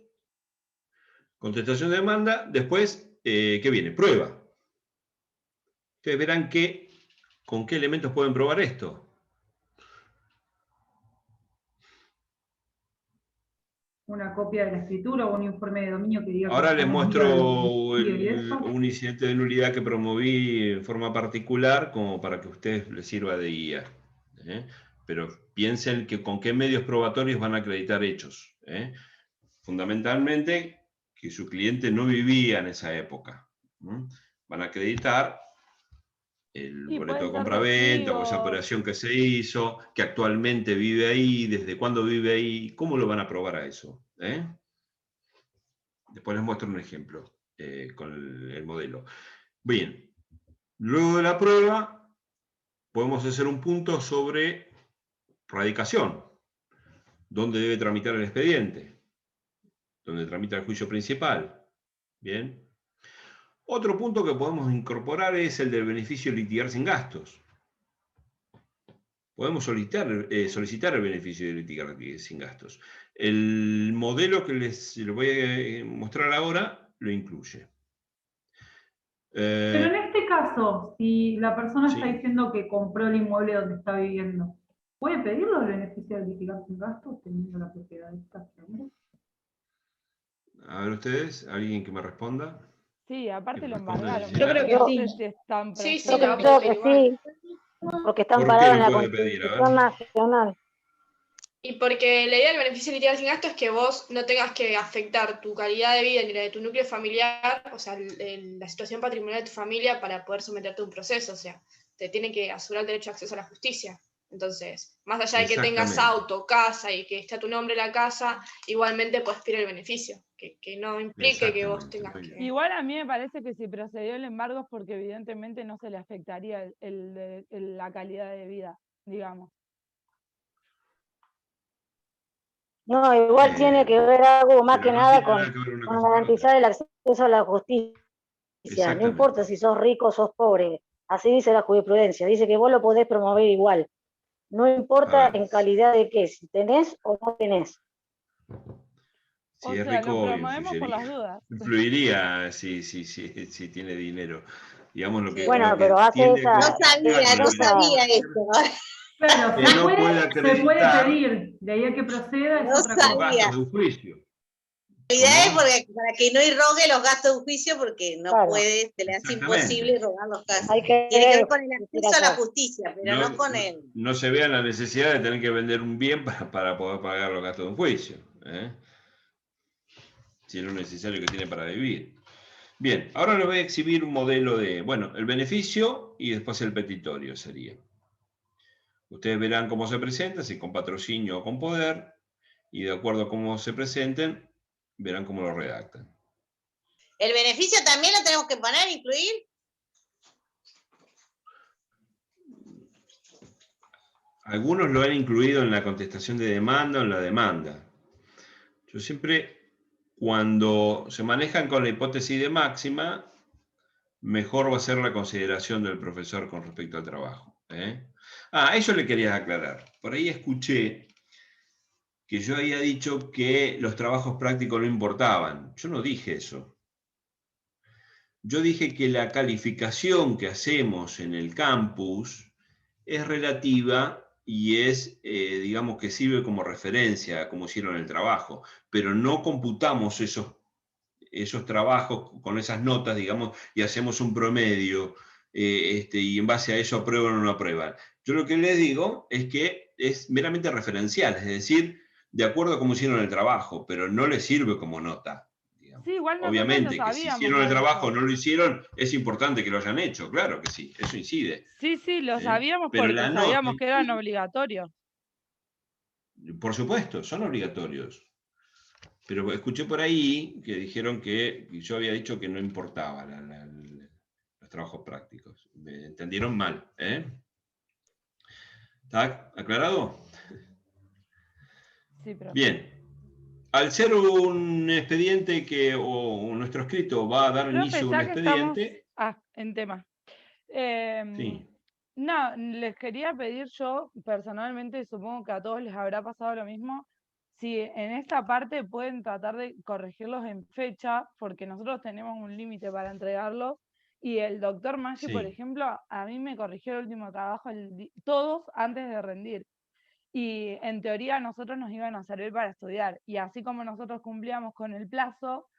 contestación de demanda, después, ¿qué viene? Prueba. Ustedes verán con qué elementos pueden probar esto. Una copia de la escritura o un informe de dominio que diga... Ahora les muestro un incidente de nulidad que promoví en forma particular como para que a ustedes les sirva de guía. Pero piensen que con qué medios probatorios van a acreditar hechos. Fundamentalmente que su cliente no vivía en esa época. Van a acreditar el boleto de compra-venta o esa operación que se hizo, que actualmente vive ahí, desde cuándo vive ahí, ¿cómo lo van a probar a eso? Después les muestro un ejemplo con el modelo. Bien, luego de la prueba, podemos hacer un punto sobre radicación. ¿Dónde debe tramitar el expediente? ¿Dónde tramita el juicio principal? Bien. Otro punto que podemos incorporar es el del beneficio de litigar sin gastos. Podemos solicitar el beneficio de litigar sin gastos. El modelo que les voy a mostrar ahora lo incluye. Pero en este caso, si la persona está diciendo que compró el inmueble donde está viviendo, ¿puede pedirlo el beneficio de litigar sin gastos teniendo la propiedad de esta persona? A ver ustedes, ¿alguien que me responda? Sí, aparte lo embargaron. Yo creo que sí. Sí, yo creo que sí, porque están parados en la Constitución Nacional. Y porque la idea del beneficio de litigar sin gasto es que vos no tengas que afectar tu calidad de vida ni la de tu núcleo familiar, o sea, la situación patrimonial de tu familia para poder someterte a un proceso, o sea, te tiene que asegurar el derecho de acceso a la justicia. Entonces, más allá de que tengas auto, casa y que esté a tu nombre la casa, igualmente puedes pedir el beneficio, que no implique que vos tengas que... Igual a mí me parece que si procedió el embargo es porque evidentemente no se le afectaría la calidad de vida, digamos. No, igual tiene que ver algo más que nada con garantizar el acceso a la justicia. No importa si sos rico o sos pobre. Así dice la jurisprudencia. Dice que vos lo podés promover igual. No importa en calidad de qué, si tenés o no tenés. Si es rico, influiría si tiene dinero. Digamos lo que. Bueno, pero hace esa. No sabía esto. Claro, se puede pedir, de ahí a que proceda es otra cosa. Gastos de un juicio. La idea es para que no irrogue los gastos de un juicio porque no puede, se le hace imposible rogar los gastos. Tiene que ver con el acceso a la justicia, pero no con él. No se vea la necesidad de tener que vender un bien para poder pagar los gastos de un juicio. Si es lo necesario que tiene para vivir. Bien, ahora les voy a exhibir un modelo de, el beneficio y después el petitorio sería. Ustedes verán cómo se presenta, si con patrocinio o con poder, y de acuerdo a cómo se presenten, verán cómo lo redactan. ¿El beneficio también lo tenemos que poner, incluir? Algunos lo han incluido en la contestación de demanda o en la demanda. Yo siempre, cuando se manejan con la hipótesis de máxima, mejor va a ser la consideración del profesor con respecto al trabajo. Eso le quería aclarar. Por ahí escuché que yo había dicho que los trabajos prácticos no importaban. Yo no dije eso. Yo dije que la calificación que hacemos en el campus es relativa y es, digamos, que sirve como referencia a cómo hicieron el trabajo, pero no computamos esos trabajos con esas notas, digamos, y hacemos un promedio, y en base a eso aprueban o no aprueban. Yo lo que les digo es que es meramente referencial, es decir, de acuerdo a cómo hicieron el trabajo, pero no les sirve como nota. Sí, igual nosotros lo Obviamente, que si sabíamos hicieron el a trabajo o eso. no lo hicieron, es importante que lo hayan hecho, claro que sí, eso incide. Sí, lo sabíamos Pero porque la nota, sabíamos que eran obligatorios. por supuesto, son obligatorios. Pero escuché por ahí que dijeron que yo había dicho que no importaba los trabajos prácticos. Me entendieron mal. ¿Está aclarado? Sí, profe. Bien. Al ser un expediente o nuestro escrito va a dar Profe, inicio a un ya que estamos expediente. en tema. Sí. No, les quería pedir yo, personalmente, supongo que a todos les habrá pasado lo mismo, si en esta parte pueden tratar de corregirlos en fecha, porque nosotros tenemos un límite para entregarlos, y el doctor Maggi, por Sí. ejemplo, a mí me corrigió el último trabajo todos antes de rendir. Y en teoría nosotros nos iban a servir para estudiar, y así como nosotros cumplíamos con el plazo,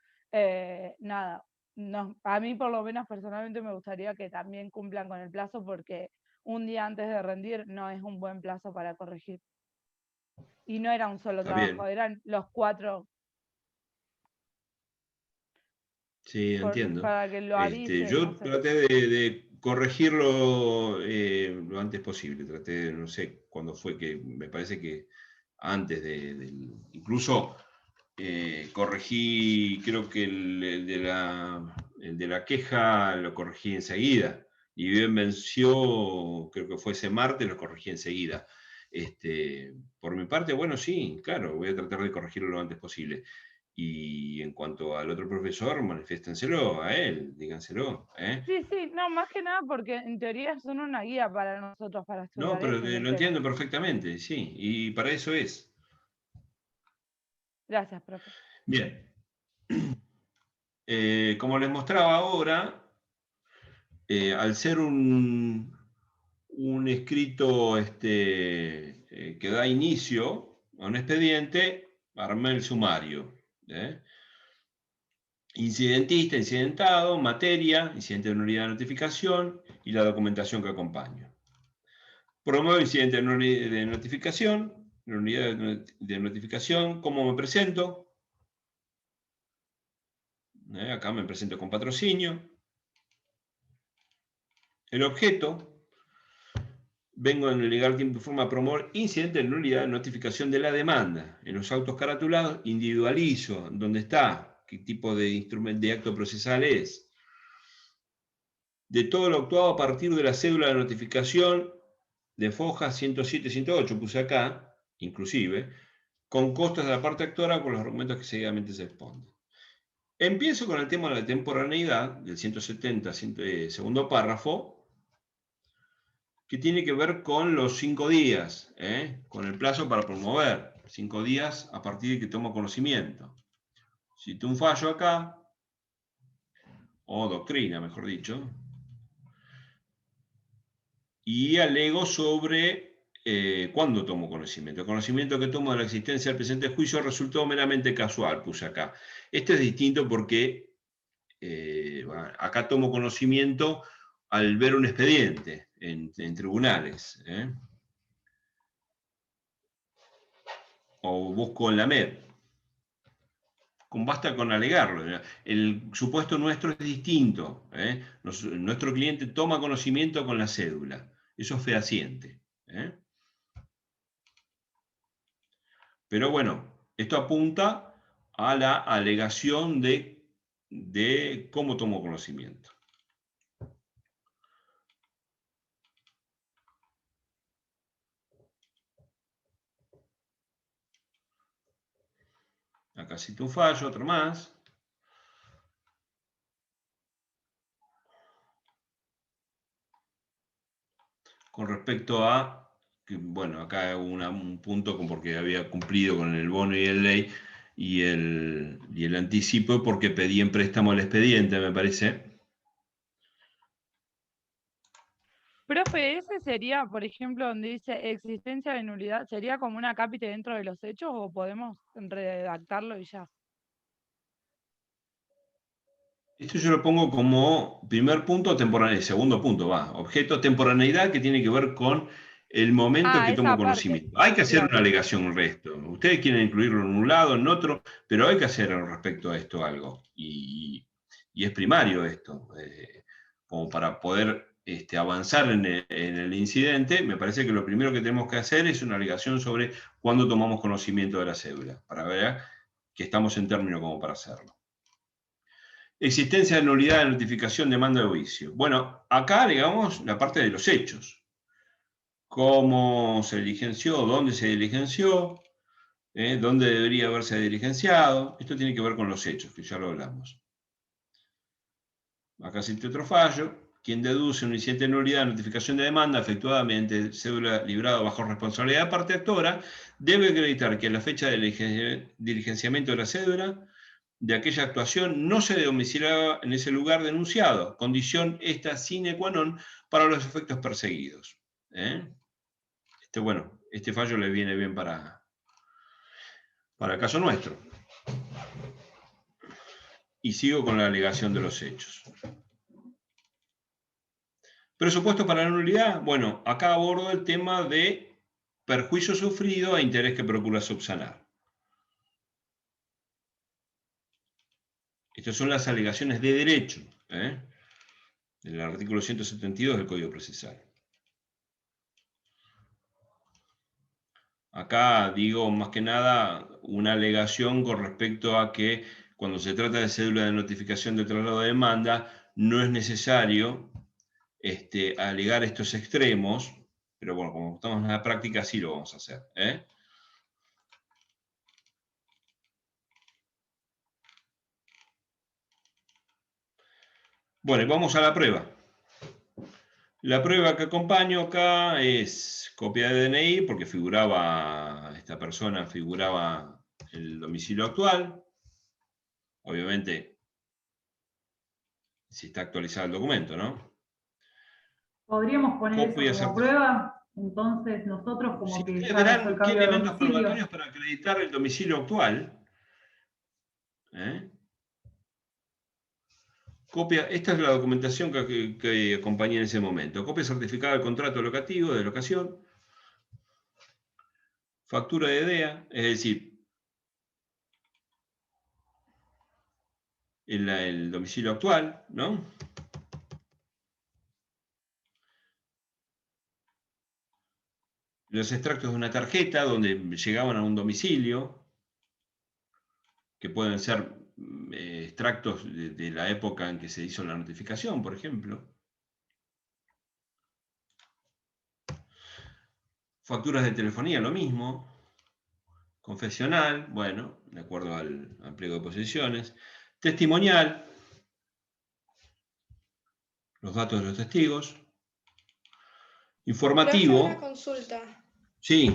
nada, a mí por lo menos personalmente me gustaría que también cumplan con el plazo, porque un día antes de rendir no es un buen plazo para corregir. Y no era un solo Está trabajo, bien. eran los 4. Sí, entiendo. Para que lo avisen, no Yo sé. traté de corregirlo lo antes posible. Traté, no sé cuándo fue, que me parece que antes incluso corregí, creo que el de la queja lo corregí enseguida. Y bien venció, creo que fue ese martes, lo corregí enseguida. Por mi parte, bueno, sí, claro, voy a tratar de corregirlo lo antes posible. Y en cuanto al otro profesor, manifiéstenselo a él, díganselo. Sí, no, más que nada porque en teoría son una guía para nosotros para No, estudiar, pero ese es el lo tema. entiendo perfectamente, sí, y para eso es. Gracias, profe. Bien. Como les mostraba ahora, al ser un escrito que da inicio a un expediente, armé el sumario. Incidentista, incidentado, materia, incidente de unidad de notificación y la documentación que acompaña. Promuevo incidente de notificación, la unidad de notificación, ¿cómo me presento? Acá me presento con patrocinio. El objeto, vengo en el legal tiempo y forma a promover incidente de nulidad de notificación de la demanda. En los autos caratulados individualizo dónde está, qué tipo de instrumento de acto procesal es. De todo lo actuado a partir de la cédula de notificación de Foja 107-108, puse acá, inclusive, con costos de la parte actora con los argumentos que seguidamente se exponen. Empiezo con el tema de la temporaneidad, del 170, segundo párrafo, que tiene que ver con los 5 días, con el plazo para promover, 5 días a partir de que tomo conocimiento. Cito un fallo acá, o doctrina, mejor dicho, y alego sobre cuándo tomo conocimiento. El conocimiento que tomo de la existencia del presente juicio resultó meramente casual, puse acá. Esto es distinto porque acá tomo conocimiento al ver un expediente en tribunales. O busco en la MED. Basta con alegarlo. El supuesto nuestro es distinto. Nuestro cliente toma conocimiento con la cédula. Eso es fehaciente. Pero bueno, esto apunta a la alegación de cómo tomo conocimiento. Acá cito un fallo, otro más. Con respecto a, que, bueno, acá hubo un punto porque había cumplido con el bono y el ley y el anticipo porque pedí en préstamo el expediente, me parece. Profe, ese sería, por ejemplo, donde dice existencia de nulidad, ¿sería como una cápite dentro de los hechos o podemos redactarlo y ya? Esto yo lo pongo como primer punto, temporaneidad, segundo punto, objeto, temporaneidad, que tiene que ver con el momento que tomo Esa parte, conocimiento. Hay que hacer claro. una alegación al resto. Ustedes quieren incluirlo en un lado, en otro, pero hay que hacer respecto a esto algo. Y es primario esto. Como para poder avanzar en el incidente, me parece que lo primero que tenemos que hacer es una alegación sobre cuándo tomamos conocimiento de la cédula, para ver que estamos en término como para hacerlo. Existencia de nulidad de notificación, demanda de juicio. Bueno, acá agregamos la parte de los hechos. Cómo se diligenció, dónde se diligenció, dónde debería haberse diligenciado. Esto tiene que ver con los hechos, que ya lo hablamos. Acá existe otro fallo. Quien deduce un incidente de nulidad de notificación de demanda efectuadamente cédula librada bajo responsabilidad de parte actora, debe acreditar que a la fecha del diligenciamiento de la cédula de aquella actuación no se domiciliaba en ese lugar denunciado, condición esta sine qua non para los efectos perseguidos. Bueno, este fallo le viene bien para el caso nuestro. Y sigo con la alegación de los hechos. Presupuesto para la nulidad. Bueno, acá abordo el tema de perjuicio sufrido e interés que procura subsanar. Estas son las alegaciones de derecho, del artículo 172 del Código Procesal. Acá digo más que nada una alegación con respecto a que cuando se trata de cédula de notificación de traslado de demanda, no es necesario alegar estos extremos, pero bueno, como estamos en la práctica, sí lo vamos a hacer. Bueno, y vamos a la prueba. La prueba que acompaño acá es copia de DNI, porque esta persona figuraba el domicilio actual. Obviamente, si está actualizado el documento, ¿no? ¿Podríamos poner Copia eso como prueba? Entonces nosotros como sí, que ustedes ya verán hizo el qué cambio de elementos domicilio. probatorios para acreditar el domicilio actual. Copia, esta es la documentación que acompañé en ese momento. Copia certificada del contrato locativo, de locación. Factura de DEA, es decir, el domicilio actual, ¿no? Los extractos de una tarjeta donde llegaban a un domicilio, que pueden ser extractos de la época en que se hizo la notificación, por ejemplo. Facturas de telefonía, lo mismo. Confesional, bueno, de acuerdo al pliego de posiciones. Testimonial, los datos de los testigos. Informativo. Profe, una consulta. Sí.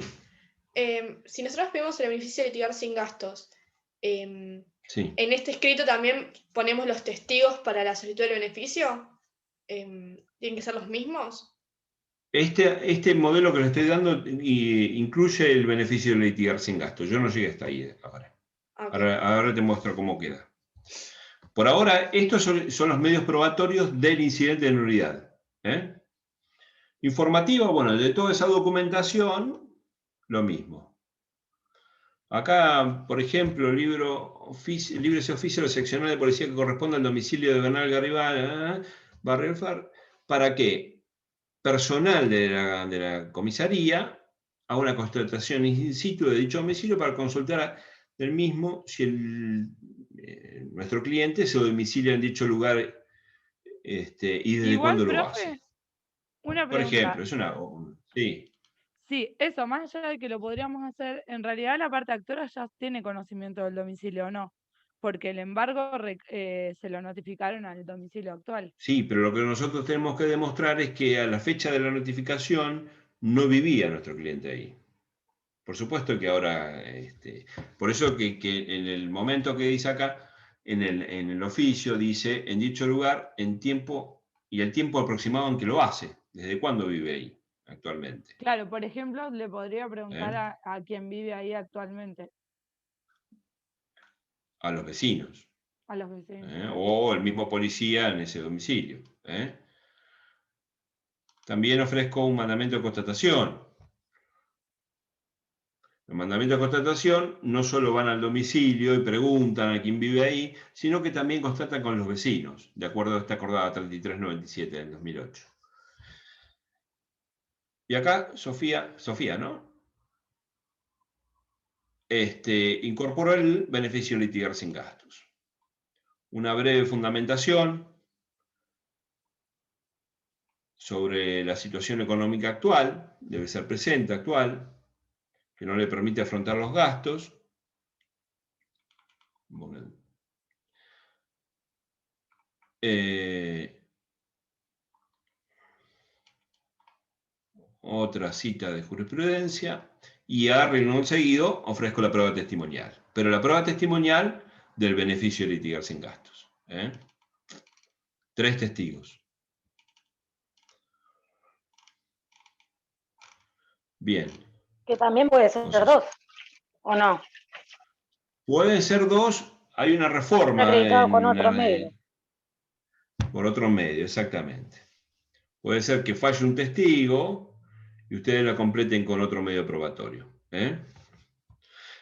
Si nosotros pedimos el beneficio de litigar sin gastos, Sí. ¿en este escrito también ponemos los testigos para la solicitud del beneficio? ¿Tienen que ser los mismos? Este modelo que le estoy dando incluye el beneficio de litigar sin gastos. Yo no llegué hasta ahí ahora. Okay. Ahora te muestro cómo queda. Por ahora, estos son los medios probatorios del incidente de nulidad. Informativa, bueno, de toda esa documentación, lo mismo. Acá, por ejemplo, libres de oficio de seccional de policía que corresponde al domicilio de Bernal Garibal, Barrio Far, ¿para qué? Personal de la comisaría a una constatación in situ de dicho domicilio para consultar del mismo si nuestro cliente se domicilia en dicho lugar y desde cuándo lo hace. Una pregunta. Por ejemplo, sí. Sí, eso, más allá de que lo podríamos hacer, en realidad la parte actora ya tiene conocimiento del domicilio, ¿o no? Porque el embargo se lo notificaron al domicilio actual. Sí, pero lo que nosotros tenemos que demostrar es que a la fecha de la notificación no vivía nuestro cliente ahí. Por supuesto que ahora, por eso que en el momento que dice acá, en el oficio dice, en dicho lugar, en tiempo, y el tiempo aproximado en que lo hace, desde cuándo vive ahí actualmente. Claro, por ejemplo, le podría preguntar a quien vive ahí actualmente. A los vecinos. A los vecinos. O el mismo policía en ese domicilio. También ofrezco un mandamiento de constatación. Los mandamientos de constatación no solo van al domicilio y preguntan a quién vive ahí, sino que también constatan con los vecinos, de acuerdo a esta acordada 3397 del 2008. Y acá, Sofía, ¿no? Incorporó el beneficio de litigar sin gastos. Una breve fundamentación sobre la situación económica actual, debe ser presente, actual, que no le permite afrontar los gastos. Otra cita de jurisprudencia, y a renglón seguido ofrezco la prueba testimonial. Pero la prueba testimonial del beneficio de litigar sin gastos. 3 testigos. Bien. Que también puede ser Entonces, 2, ¿o no? Pueden ser 2, hay una reforma. Acreditado con otro medio. Por otro medio, exactamente. Puede ser que falle un testigo y ustedes la completen con otro medio probatorio.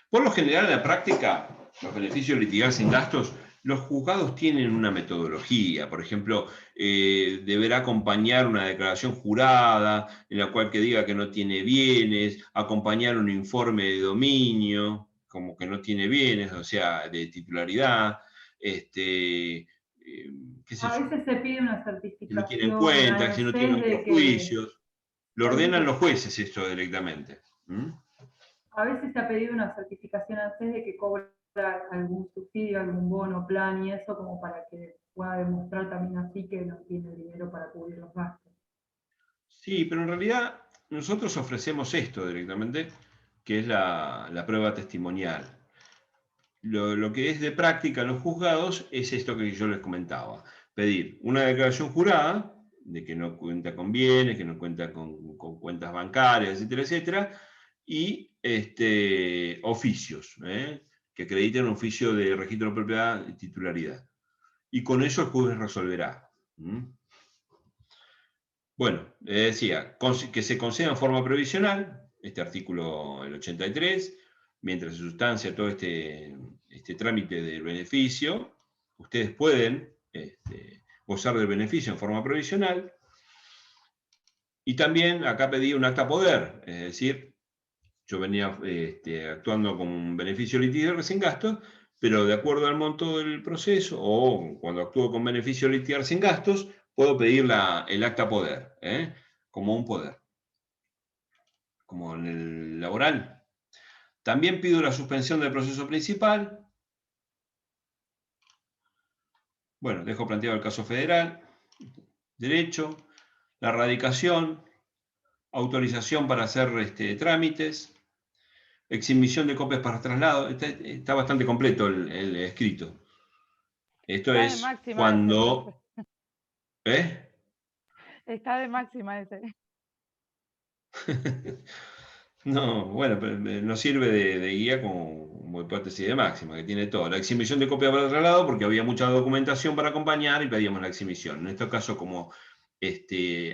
Por lo general, en la práctica, los beneficios de litigar sin gastos, los juzgados tienen una metodología. Por ejemplo, deberá acompañar una declaración jurada en la cual que diga que no tiene bienes, acompañar un informe de dominio, como que no tiene bienes, o sea, de titularidad, qué sé A yo. veces se pide una certificación. Si no tienen cuenta, si no tienen otros juicios. Lo ordenan los jueces esto directamente. A veces se ha pedido una certificación antes de que cobra algún subsidio, algún bono, plan y eso, como para que pueda demostrar también así que no tiene dinero para cubrir los gastos. Sí, pero en realidad nosotros ofrecemos esto directamente, que es la prueba testimonial. Lo que es de práctica en los juzgados es esto que yo les comentaba. Pedir una declaración jurada de que no cuenta con bienes, que no cuenta con cuentas bancarias, etcétera, etcétera, y oficios, que acrediten un oficio de registro de propiedad y titularidad. Y con eso el juez resolverá. Bueno, decía, que se conceda en forma provisional, este artículo, el 83, mientras se sustancia todo este trámite del beneficio, ustedes pueden gozar del beneficio en forma provisional. Y también acá pedí un acta poder, es decir, yo venía actuando con un beneficio litigar sin gastos, pero de acuerdo al monto del proceso, o cuando actúo con beneficio litigar sin gastos, puedo pedir el acta poder, como un poder, como en el laboral. También pido la suspensión del proceso principal. Bueno, dejo planteado el caso federal, derecho, la radicación, autorización para hacer trámites, exhibición de copias para traslado. Está bastante completo el escrito. Esto Está es de máxima cuando... Está de máxima ese. No, bueno, pero nos sirve de guía como hipótesis de máxima, que tiene todo. La exhibición de copia para traslado, porque había mucha documentación para acompañar y pedíamos la exhibición. En este caso, como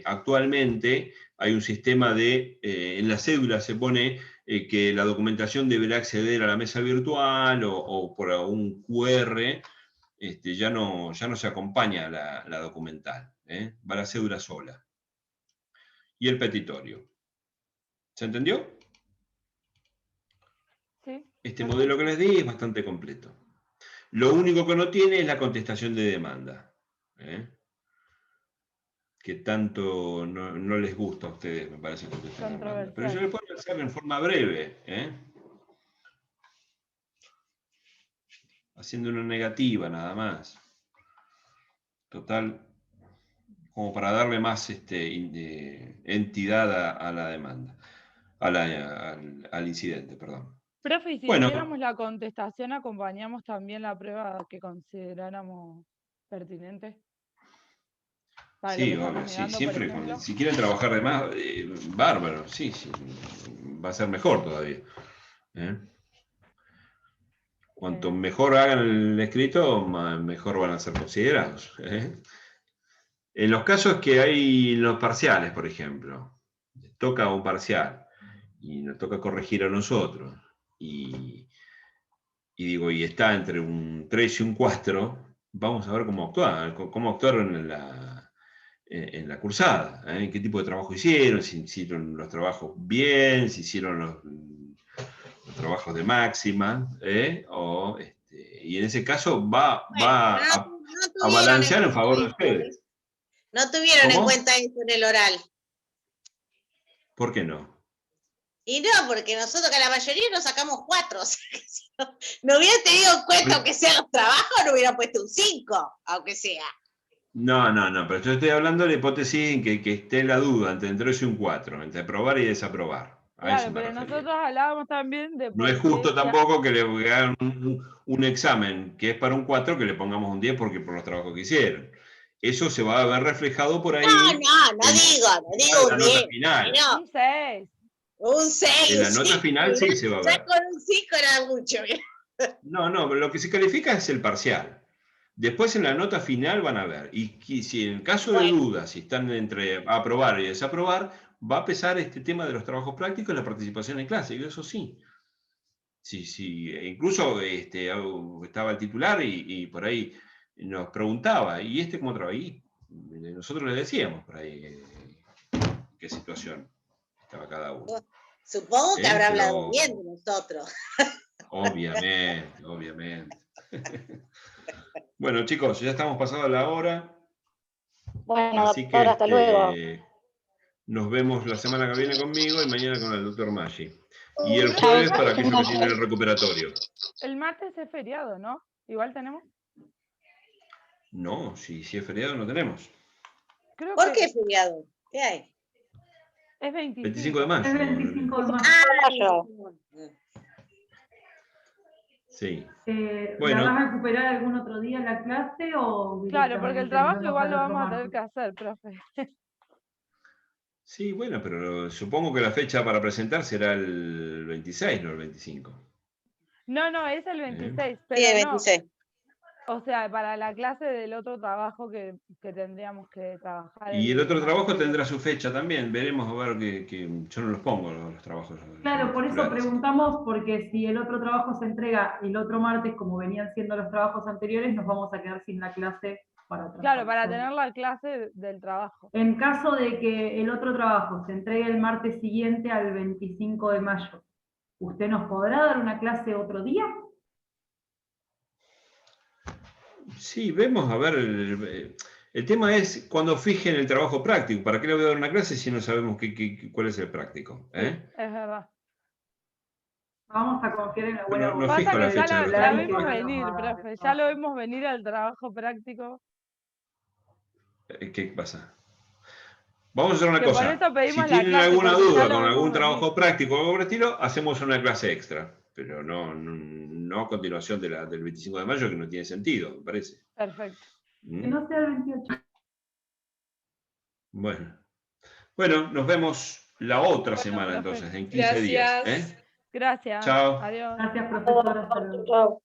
actualmente hay un sistema en la cédula se pone que la documentación deberá acceder a la mesa virtual o por un QR, ya no se acompaña la documental, va la cédula sola. Y el petitorio. ¿Se entendió? Sí. Este modelo que les di es bastante completo. Lo único que no tiene es la contestación de demanda. que tanto no les gusta a ustedes, me parece, lo que están hablando. Pero yo le puedo hacer en forma breve, haciendo una negativa nada más. Total, como para darle más entidad a la demanda, al incidente, perdón. Profe, y si Bueno, hiciéramos la contestación, ¿acompañamos también la prueba que consideráramos pertinente? Para lo sí, que estamos obvio, sí, negando, siempre, por ejemplo. si quieren trabajar de más, bárbaro, sí, va a ser mejor todavía. Cuanto mejor hagan el escrito, mejor van a ser considerados. En los casos que hay los parciales, por ejemplo, toca un parcial y nos toca corregir a nosotros, y está entre un 3 y un 4, vamos a ver cómo actuaron en la cursada, en qué tipo de trabajo hicieron, si hicieron los trabajos bien, si hicieron los trabajos de máxima, y en ese caso va a balancear en favor de ustedes. No tuvieron en ¿Cómo? cuenta eso en el oral. ¿Por qué no? Y no, porque nosotros que la mayoría nos sacamos 4. O sea, que si no hubiera tenido en cuenta, aunque sea los trabajos, no hubiera puesto un 5, aunque sea. No, pero yo estoy hablando de la hipótesis en que esté la duda entre un 3 y un 4, entre aprobar y desaprobar. Claro, pero nosotros hablábamos también de... No es justo tampoco que le hagan un examen que es para un 4 que le pongamos un 10 por los trabajos que hicieron. Eso se va a ver reflejado por ahí. No digo un 10. No. Un 6. Un 6. En la nota final sí se va a ver. Ya con un 5 era mucho. No, pero lo que se califica es el parcial. Después en la nota final van a ver. Y si en caso de dudas, si están entre aprobar y desaprobar, va a pesar este tema de los trabajos prácticos y la participación en clase. Y eso sí. Sí. Incluso estaba el titular y por ahí nos preguntaba, ¿y cómo trabajó? Y nosotros le decíamos por ahí qué situación estaba cada uno. Supongo que habrá hablado bien de nosotros. Obviamente. Bueno, chicos, ya estamos pasados la hora. Bueno, así que hasta luego. nos vemos la semana que viene conmigo y mañana con el doctor Maggi. Y el jueves para aquellos que tienen el recuperatorio. El martes es feriado, ¿no? Igual tenemos. No, si es feriado no tenemos. ¿Por qué es feriado? ¿Qué hay? Es 25 de mayo. Es 25 de mayo. Sí. ¿La vas a recuperar algún otro día en la clase o...? Claro, porque el trabajo igual lo vamos a tener que hacer, profe. Sí, bueno, pero supongo que la fecha para presentar será el 26, no el 25. No, es el 26. Pero sí, el 26. No. O sea, para la clase del otro trabajo que tendríamos que trabajar. Y el otro trabajo tendrá su fecha también. Veremos, a ver, que yo no los pongo los trabajos. Claro, por eso preguntamos, porque si el otro trabajo se entrega el otro martes, como venían siendo los trabajos anteriores, nos vamos a quedar sin la clase para trabajar. Claro, para tener la clase del trabajo. En caso de que el otro trabajo se entregue el martes siguiente al 25 de mayo, ¿usted nos podrá dar una clase otro día? Sí, vemos, a ver, el tema es cuando fijen el trabajo práctico. ¿Para qué le voy a dar una clase si no sabemos cuál es el práctico? Sí, es verdad. Vamos a confiar en la buena voluntad. Pasa que ya lo vimos venir, profe. Ya lo vimos venir al trabajo práctico. ¿Qué pasa? Vamos a hacer una cosa. Si tienen tienen alguna duda con algún trabajo práctico o algo por el estilo, hacemos una clase extra. Pero no a continuación del 25 de mayo, que no tiene sentido, me parece. Perfecto. Que no sea el 28. Bueno, nos vemos la otra semana entonces, en 15 días. Gracias. Chao. Adiós. Gracias, profesora. Chao.